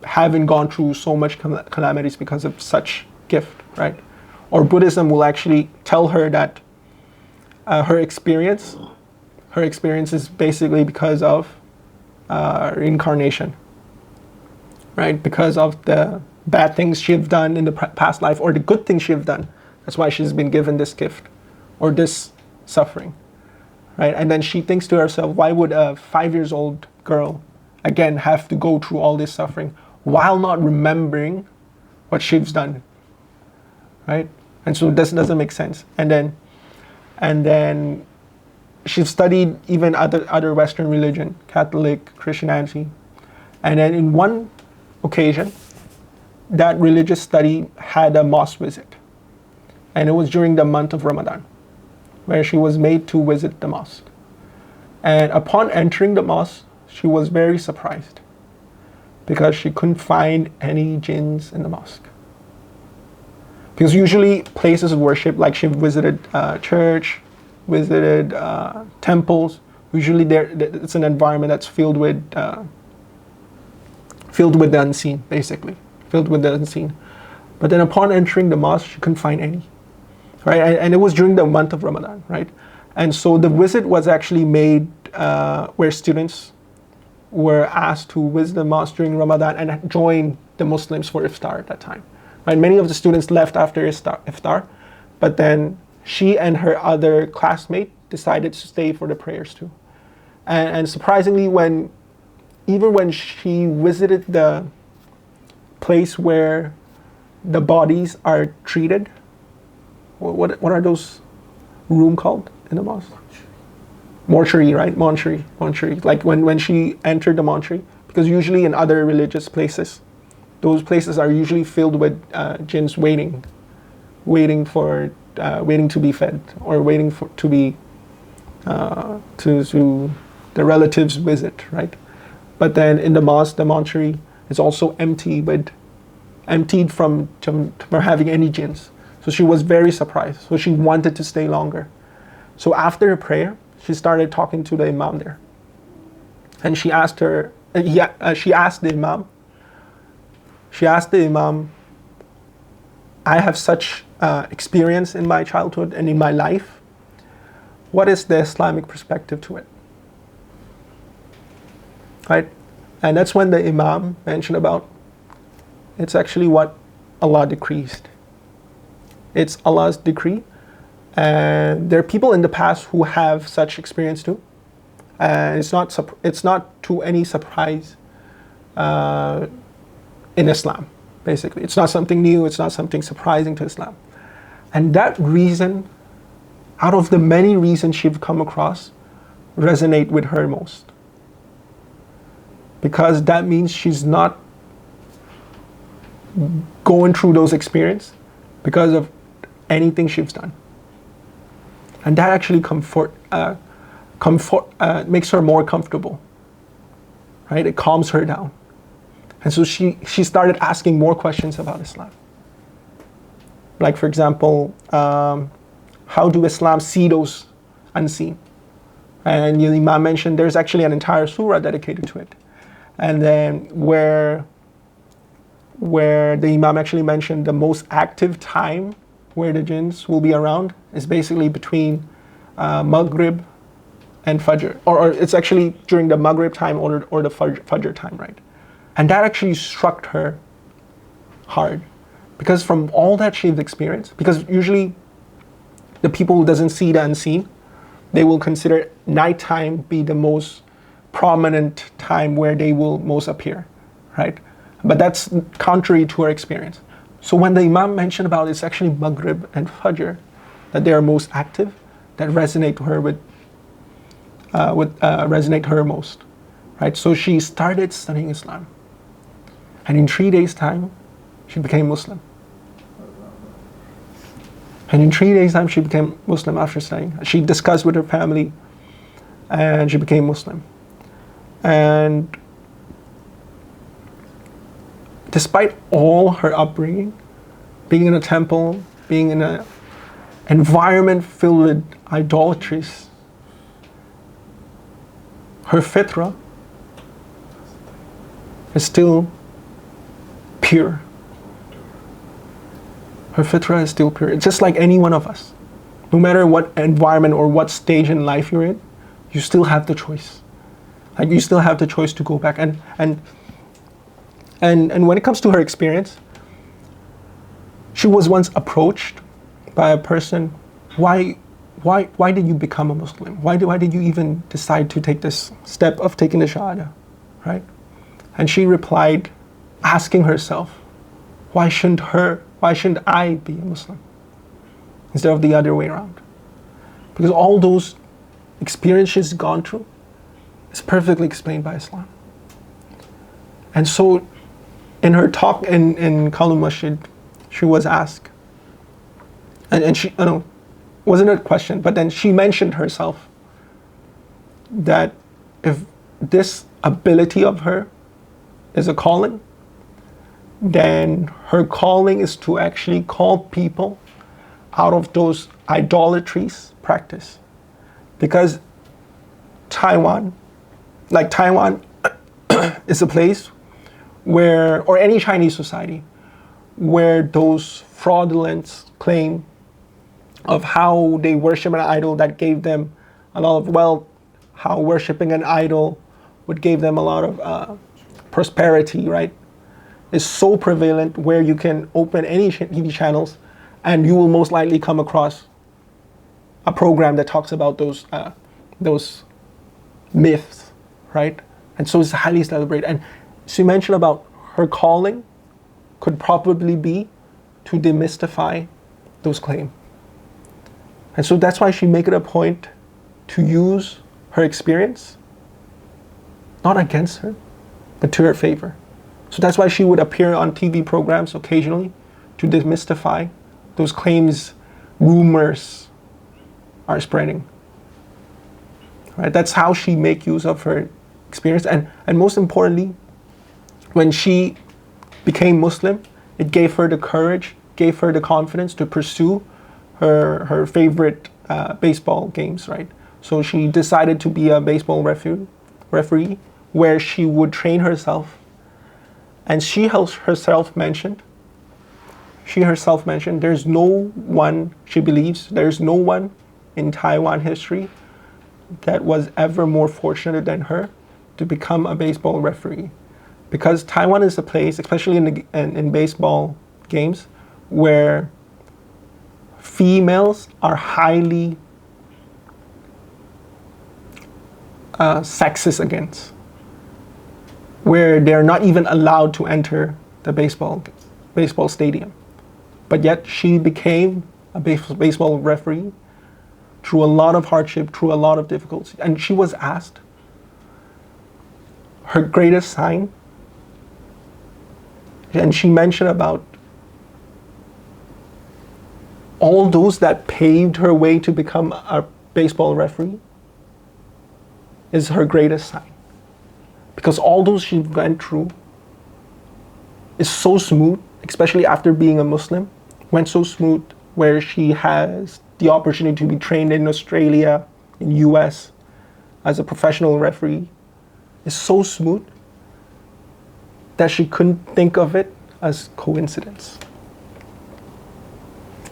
having gone through so much calamities because of such gift, right? Or Buddhism will actually tell her that her experience is basically because of reincarnation, right? Because of the bad things she have done in the past life, or the good things she have done. That's why she's been given this gift or this suffering, right? And then she thinks to herself, why would a 5 years old girl again have to go through all this suffering while not remembering what she's done, right? And so this doesn't make sense. And then she studied even other Western religion, Catholic, Christianity. And then in one occasion, that religious study had a mosque visit. And it was during the month of Ramadan, where she was made to visit the mosque. And upon entering the mosque, she was very surprised, because she couldn't find any jinns in the mosque. Because usually places of worship, like she visited church, visited temples, usually it's an environment that's filled with the unseen, basically. Filled with the unseen. But then upon entering the mosque, she couldn't find any, right? And it was during the month of Ramadan, right? And so the visit was actually made where students were asked to visit the mosque during Ramadan and join the Muslims for iftar at that time. Right? Many of the students left after iftar, But then she and her other classmate decided to stay for the prayers too. And surprisingly, even when she visited the place where the bodies are treated, what are those room called in the mosque? Mortuary, right? Mortuary. Like when she entered the mortuary, because usually in other religious places, those places are usually filled with jinns waiting to be fed, or waiting for to be to the relatives visit, right? But then in the mosque, the mortuary is also emptied from having any jinns. So she was very surprised. So she wanted to stay longer. So after the prayer, she started talking to the imam there, and she asked the imam, I have such experience in my childhood and in my life. What is the Islamic perspective to it? Right? And that's when the imam mentioned about it's actually what Allah decreed. It's Allah's decree. And there are people in the past who have such experience too. And it's not to any surprise in Islam, basically. It's not something new, it's not something surprising to Islam. And that reason, out of the many reasons she've come across, resonate with her most. Because that means she's not going through those experiences because of anything she's done. And that actually makes her more comfortable, right? It calms her down. And so she started asking more questions about Islam. Like, for example, how do Islam see those unseen? And the Imam mentioned there's actually an entire surah dedicated to it. And then where the Imam actually mentioned the most active time where the jinns will be around is basically between Maghrib and Fajr. Or it's actually during the Maghrib time or the Fajr time, right? And that actually struck her hard. Because from all that she's experienced, because usually the people who doesn't see the unseen, they will consider nighttime be the most prominent time where they will most appear, right? But that's contrary to her experience. So when the Imam mentioned about it's actually Maghrib and Fajr, that they are most active, that resonate to her resonate her most, right? So she started studying Islam. And in 3 days' time, she became Muslim. And in 3 days' time, she became Muslim after studying. She discussed with her family, and she became Muslim. And despite all her upbringing, being in a temple, being in an environment filled with idolatries, her fitrah is still pure. Her fitrah is still pure. It's just like any one of us. No matter what environment or what stage in life you're in, you still have the choice. Like, you still have the choice to go back. And when it comes to her experience, she was once approached by a person, why did you become a Muslim? Why did you even decide to take this step of taking the Shahada, right? And she replied, asking herself, why shouldn't I be a Muslim instead of the other way around? Because all those experiences gone through is perfectly explained by Islam. And so in her talk in Kalum Masjid, she was asked, and she, wasn't a question, but then she mentioned herself that if this ability of her is a calling, then her calling is to actually call people out of those idolatries practice. Because Taiwan is a place where, or any Chinese society, where those fraudulent claim of how they worship an idol that gave them a lot of wealth, how worshiping an idol would give them a lot of prosperity, right, is so prevalent, where you can open any TV channels And you will most likely come across a program that talks about those myths, right? And so it's highly celebrated. And she mentioned about her calling could probably be to demystify those claims. And so that's why she make it a point to use her experience, not against her, but to her favor. So that's why she would appear on TV programs occasionally to demystify those claims, rumors are spreading. Right? That's how she make use of her experience. And most importantly, when she became Muslim, it gave her the courage, gave her the confidence to pursue her favorite baseball games, right? So she decided to be a baseball referee where she would train herself. And she herself mentioned, there's no one, she believes, there's no one in Taiwan history that was ever more fortunate than her to become a baseball referee. Because Taiwan is a place, especially in baseball games, where females are highly sexist against, where they're not even allowed to enter the baseball stadium. But yet she became a baseball referee through a lot of hardship, through a lot of difficulty. And she was asked her greatest sign, and she mentioned about all those that paved her way to become a baseball referee is her greatest sign. Because all those she went through is so smooth, especially after being a Muslim, went so smooth where she has the opportunity to be trained in Australia, in US, as a professional referee. It's so smooth that she couldn't think of it as coincidence.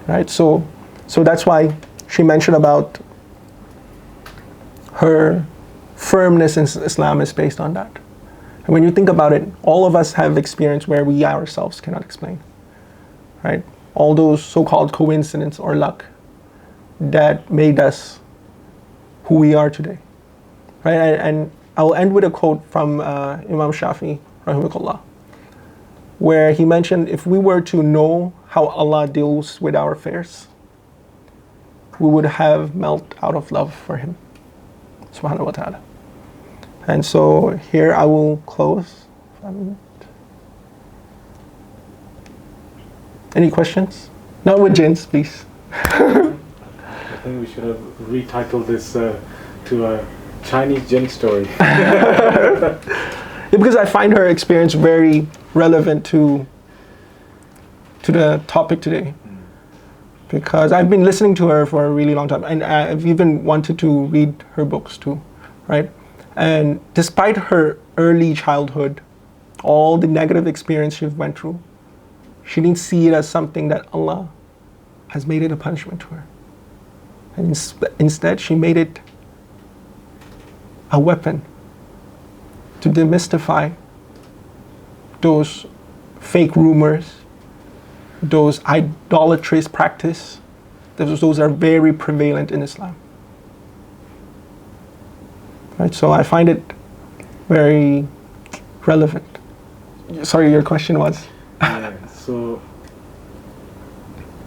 Right? So that's why she mentioned about her firmness in Islam is based on that. And when you think about it, all of us have experience where we ourselves cannot explain. Right? All those so-called coincidence or luck that made us who we are today. Right? And I'll end with a quote from Imam Shafi, rahimahullah, where he mentioned, if we were to know how Allah deals with our affairs, we would have melt out of love for him, subhanahu wa ta'ala. And so here I will close. Any questions? Not with jinns, please. I think we should have retitled this to a Chinese jinn story. Yeah, because I find her experience very relevant to the topic today. Because I've been listening to her for a really long time, and I've even wanted to read her books too, right? And despite her early childhood, all the negative experience she went through, she didn't see it as something that Allah has made it a punishment to her. And instead, she made it a weapon to demystify those fake rumors, those idolatrous practice, those are very prevalent in Islam. Right, so I find it very relevant. Sorry, your question was? Yeah, so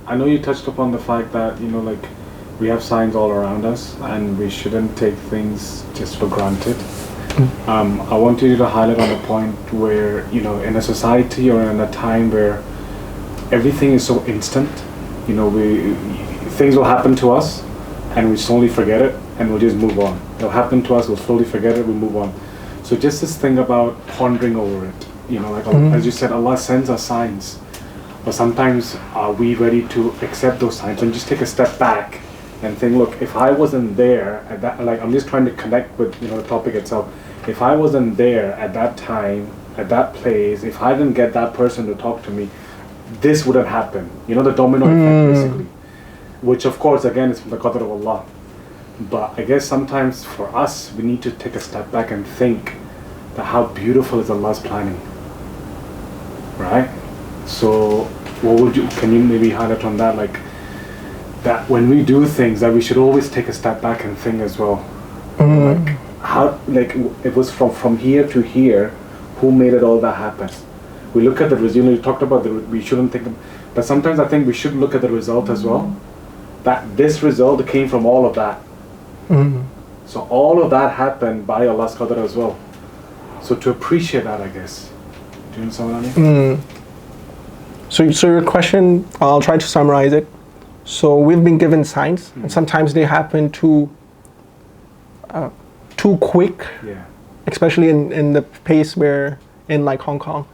I know you touched upon the fact that, like we have signs all around us and we shouldn't take things just for granted. I want you to highlight on the point where, in a society or in a time where everything is so instant, things will happen to us and we slowly forget it and we'll just move on. It'll happen to us, we'll slowly forget it, we'll move on. So just this thing about pondering over it, as you said, Allah sends us signs, but sometimes are we ready to accept those signs and just take a step back and think, look, if I wasn't there at that, I'm just trying to connect with, the topic itself. If I wasn't there at that time, at that place, if I didn't get that person to talk to me, this wouldn't happen. The domino effect, basically. Which, of course, again, is from the qadr of Allah. But I guess sometimes for us, we need to take a step back and think that how beautiful is Allah's planning. Right? So Can you maybe highlight on that, like that when we do things that we should always take a step back and think as well, like how, like it was from here to here, who made it all that happen? We look at the result. You talked about we shouldn't think, but sometimes I think we should look at the result as well. That this result came from all of that. So all of that happened by Allah's qadr as well. So to appreciate that, I guess. Do you understand what I mean? So your question, I'll try to summarize it. So we've been given signs, and sometimes they happen too quick, Yeah. especially in the pace we're in, like Hong Kong.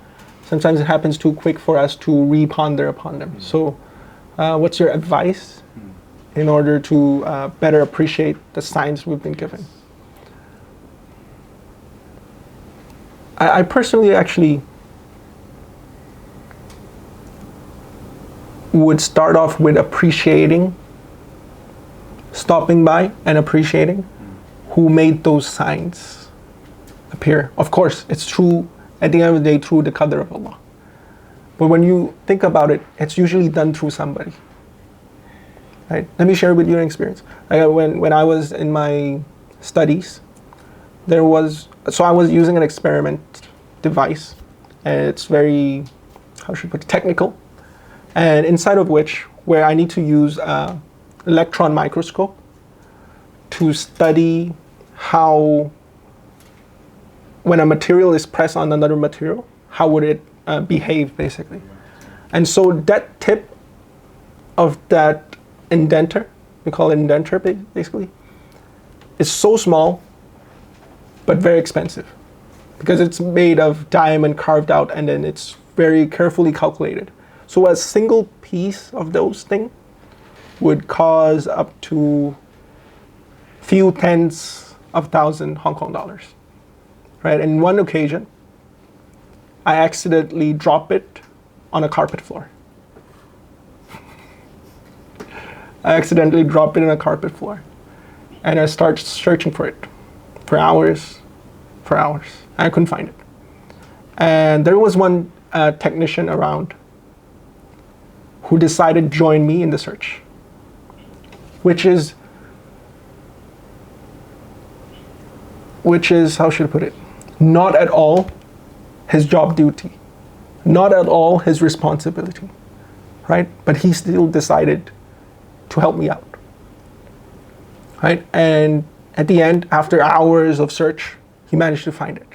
Sometimes it happens too quick for us to re-ponder upon them. So what's your advice in order to better appreciate the signs we've been given? I personally actually would start off with stopping by and appreciating who made those signs appear. Of course, it's true at the end of the day through the qadr of Allah. But when you think about it, it's usually done through somebody. Right? Let me share with you an experience. When I was in my studies, I was using an experiment device, and it's very, how should I put it, technical, and inside of which, where I need to use an electron microscope to study how, when a material is pressed on another material, how would it behave, basically. And so that tip of that indenter, we call it indenter basically, is so small but very expensive because it's made of diamond carved out, and then it's very carefully calculated. So a single piece of those things would cause up to few tens of thousand Hong Kong dollars. Right? And one occasion, I accidentally dropped it on a carpet floor. I accidentally dropped it on a carpet floor. And I started searching for it for hours. I couldn't find it. And there was one technician around who decided to join me in the search, which is, how should I put it, not at all his job duty, not at all his responsibility, right? But he still decided to help me out, right? And at the end, after hours of search, he managed to find it,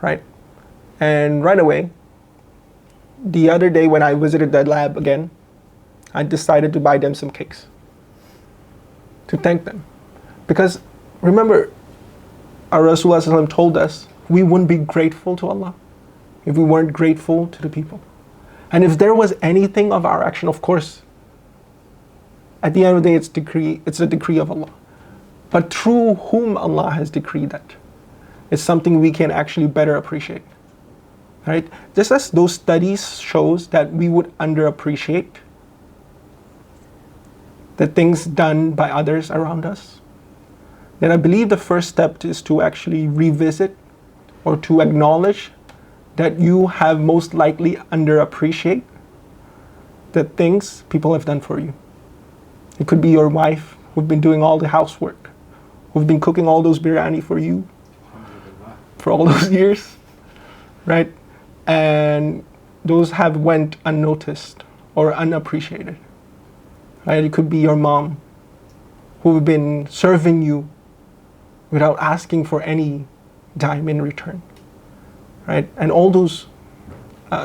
right? And right away, the other day when I visited that lab again, I decided to buy them some cakes to thank them. Because remember, our Rasulullah told us we wouldn't be grateful to Allah if we weren't grateful to the people. And if there was anything of our action, of course, at the end of the day, it's a decree of Allah. But through whom Allah has decreed that, it's something we can actually better appreciate. Right? Just as those studies shows that we would underappreciate the things done by others around us, then I believe the first step is to actually revisit or to acknowledge that you have most likely underappreciate the things people have done for you. It could be your wife who've been doing all the housework, who've been cooking all those biryani for you for all those years, right? And those have went unnoticed or unappreciated, right? It could be your mom who've been serving you without asking for any dime in return, right? And all those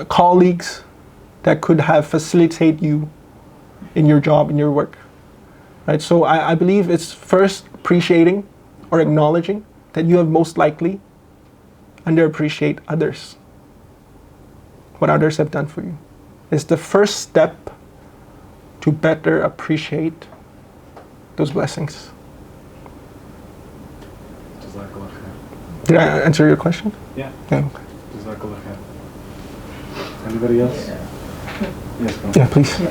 colleagues that could have facilitated you in your job, in your work, right? So I believe it's first appreciating or acknowledging that you have most likely underappreciate others, what others have done for you. It's the first step to better appreciate those blessings. Jazakallah khair. Did I answer your question? Yeah. Okay. Jazakallah khair. Anybody else? Yes, go on. Yeah, please.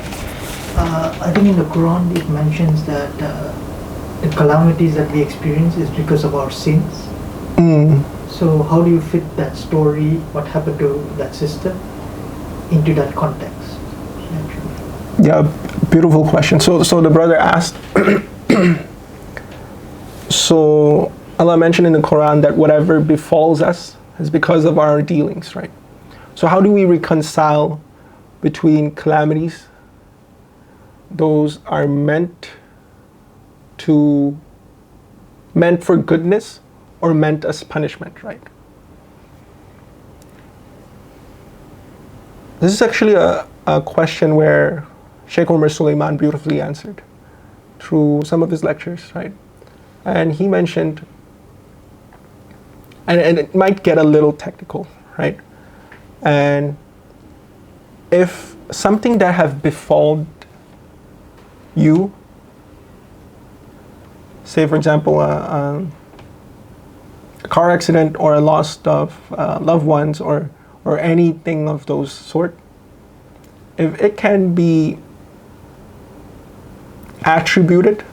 I think in the Quran it mentions that the calamities that we experience is because of our sins. So how do you fit that story, what happened to that sister, into that context? naturally? Yeah, beautiful question. So the brother asked, so Allah mentioned in the Quran that whatever befalls us is because of our dealings, right? So how do we reconcile between calamities? Those are meant for goodness or meant as punishment, right? This is actually a question where Sheikh Omar Sulaiman beautifully answered through some of his lectures, right? And he mentioned, and it might get a little technical, right? And if something that have befallen you, say for example a car accident or a loss of loved ones or anything of those sort, if it can be attributed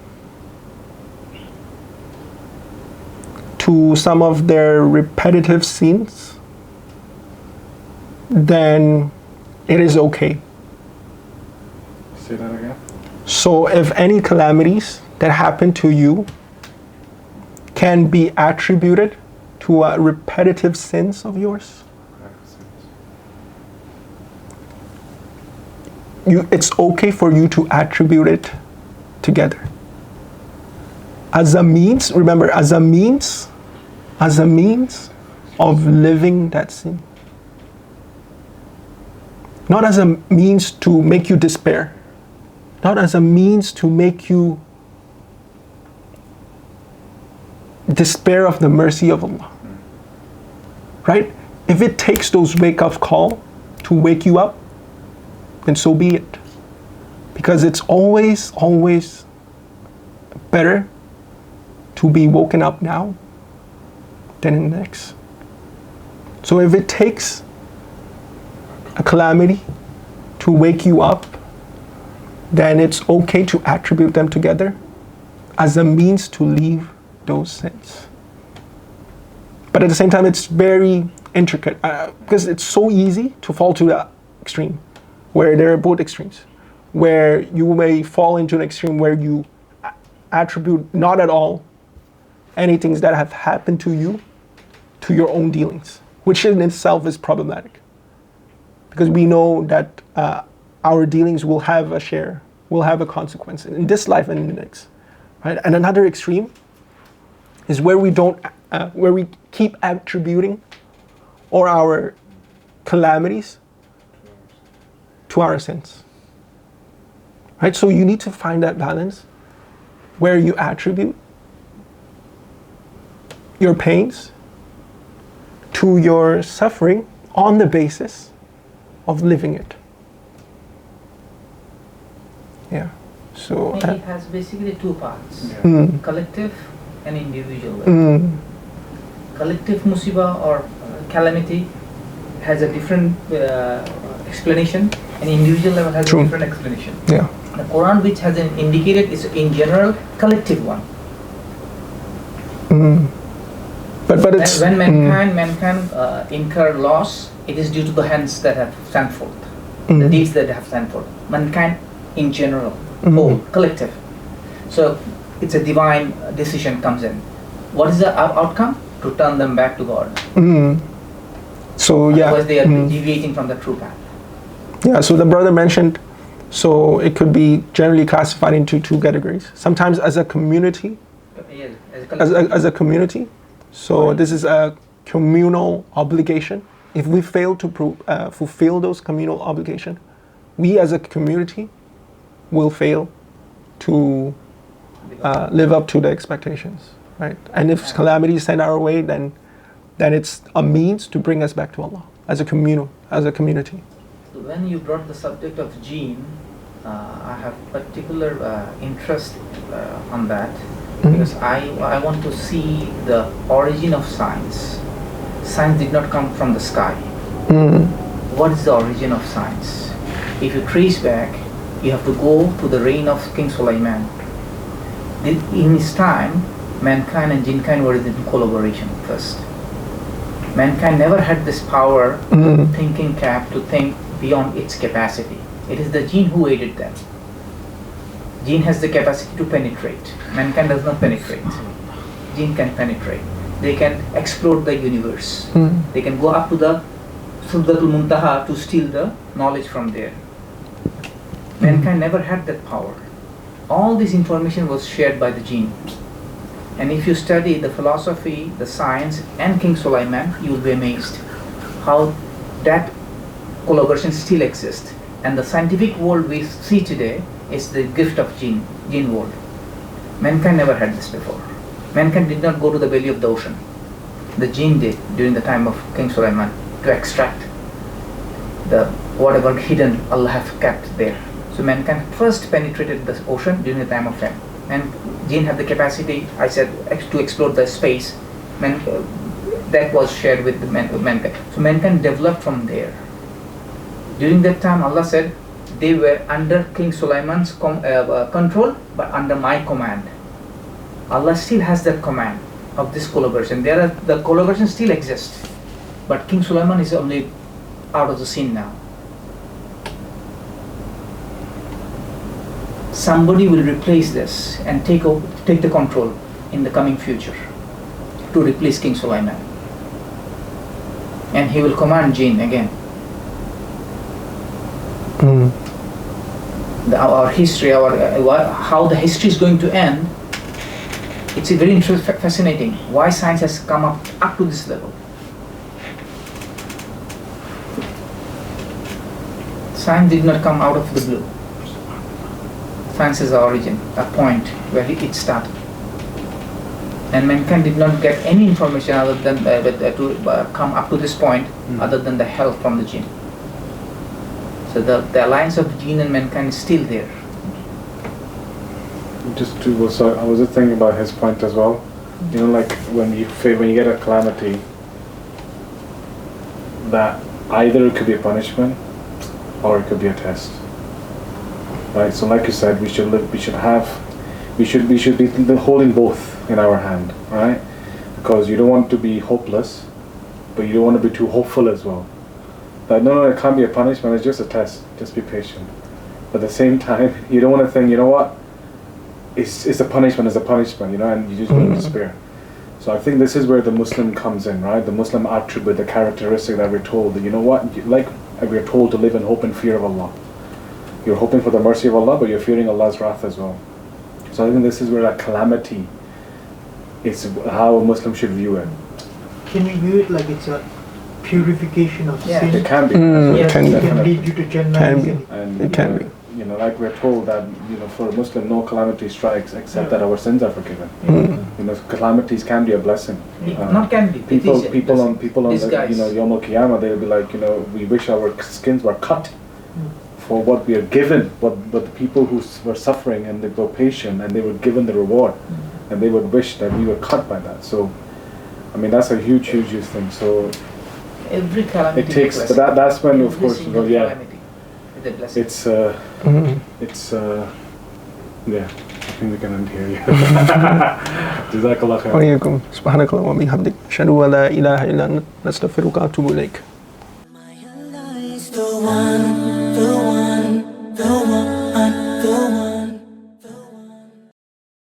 to some of their repetitive sins, then it is okay. Say that again. So if any calamities that happen to you can be attributed to repetitive sins of yours, it's okay for you to attribute it together. As a means, remember, as a means of living that sin. Not as a means to make you despair. Not as a means to make you despair of the mercy of Allah. Right? If it takes those wake-up call to wake you up, then so be it. Because it's always better to be woken up now than in the next. So if it takes a calamity to wake you up, then it's okay to attribute them together as a means to leave those sins. But at the same time, it's very intricate because it's so easy to fall to the extreme, where there are both extremes, where you may fall into an extreme where you attribute not at all anything that have happened to you to your own dealings, which in itself is problematic. Because we know that our dealings will have a share, will have a consequence in this life and in the next. Right? And another extreme is where we don't, where we keep attributing all our calamities to our sins. Right? So you need to find that balance where you attribute your pains to your suffering on the basis of living it. Yeah. So it has basically two parts: collective and individual. Collective musibah or calamity has a different explanation, and individual level has a different explanation. Yeah. The Quran, which has an indicated, is in general collective one. But it's when mankind incur loss, it is due to the hands that have sent forth, the deeds that have sent forth. Mankind in general, whole, collective. So it's a divine decision comes in. What is the outcome? To turn them back to God. So yeah. Otherwise they are deviating from the true path. Yeah. So the brother mentioned, so it could be generally classified into two categories. Sometimes as a community. Yes, as a community. So this is a communal obligation. If we fail to fulfill those communal obligations, we as a community will fail to live up to the expectations, right? And if calamities send our way, then it's a means to bring us back to Allah as a community. So when you brought the subject of gene, I have particular interest on that. Because I want to see the origin of science. Science did not come from the sky. What is the origin of science? If you trace back, you have to go to the reign of King Sulaiman. In his time, mankind and jinnkind were in collaboration first. Mankind never had this power, thinking cap, to think beyond its capacity. It is the jinn who aided them. Jinn has the capacity to penetrate. Mankind does not penetrate. Jinn can penetrate. They can explore the universe. They can go up to the Sidratul Muntaha to steal the knowledge from there. Mankind never had that power. All this information was shared by the jinn. And if you study the philosophy, the science, and King Sulaiman, you will be amazed how that collaboration still exists. And the scientific world we see today is the gift of jinn world. Mankind never had this before. Mankind did not go to the belly of the ocean. The jinn did during the time of King Sulaiman to extract the whatever hidden Allah have kept there. So mankind first penetrated the ocean during the time of him. And jinn have the capacity, I said, to explore the space. That was shared with mankind. So mankind developed from there. During that time, Allah said they were under King Sulaiman's control, but under my command. Allah still has that command of this collaboration. The collaboration still exists, but King Sulaiman is only out of the scene now. Somebody will replace this and take the control in the coming future to replace King Sulaiman, and he will command jinn again. Our history, how the history is going to end, it's a very interesting, fascinating. Why science has come up to this level. Science did not come out of the blue. Science is the origin, a point where it started. And mankind did not get any information other than to come up to this point, other than the help from the jinn. So the alliance of jinn and mankind is still there. I was just thinking about his point as well. You know, like when you get a calamity, that either it could be a punishment or it could be a test. Right? So like you said, we should be holding both in our hand, right? Because you don't want to be hopeless, but you don't want to be too hopeful as well. That no, it can't be a punishment, it's just a test, just be patient. But at the same time, you don't want to think, you know what, it's a punishment, you know, and you just go to despair. So I think this is where the Muslim comes in, right? The Muslim attribute, the characteristic that we're told that, you know what, like we're told to live in hope and fear of Allah. You're hoping for the mercy of Allah, but you're fearing Allah's wrath as well. So I think this is where that calamity is how a Muslim should view it. Can we view it like it's a purification of sin? It can be. It can Definitely. lead you to Jannah. Can be. And It can be. You know, like we're told that, you know, for a Muslim, no calamity strikes except that our sins are forgiven. You know, calamities can be a blessing. Not can be. People on the, disguise. you know, Yom Al Qiyamah, they'll be like, you know, we wish our skins were cut for what we are given, but the people who were suffering and they were patient and they were given the reward, and they would wish that we were cut by that. So, I mean, that's a huge thing. So Every calamity. it takes, but that's when, of course, you know, yeah, Is a blessing. it's yeah. I think we can end here. Jazakallah khair. وإياكم سبحانك اللهم وبحمدك أشهد أن لا إله إلا أنت نستغفرك ونتوب إليك. Allah is the one.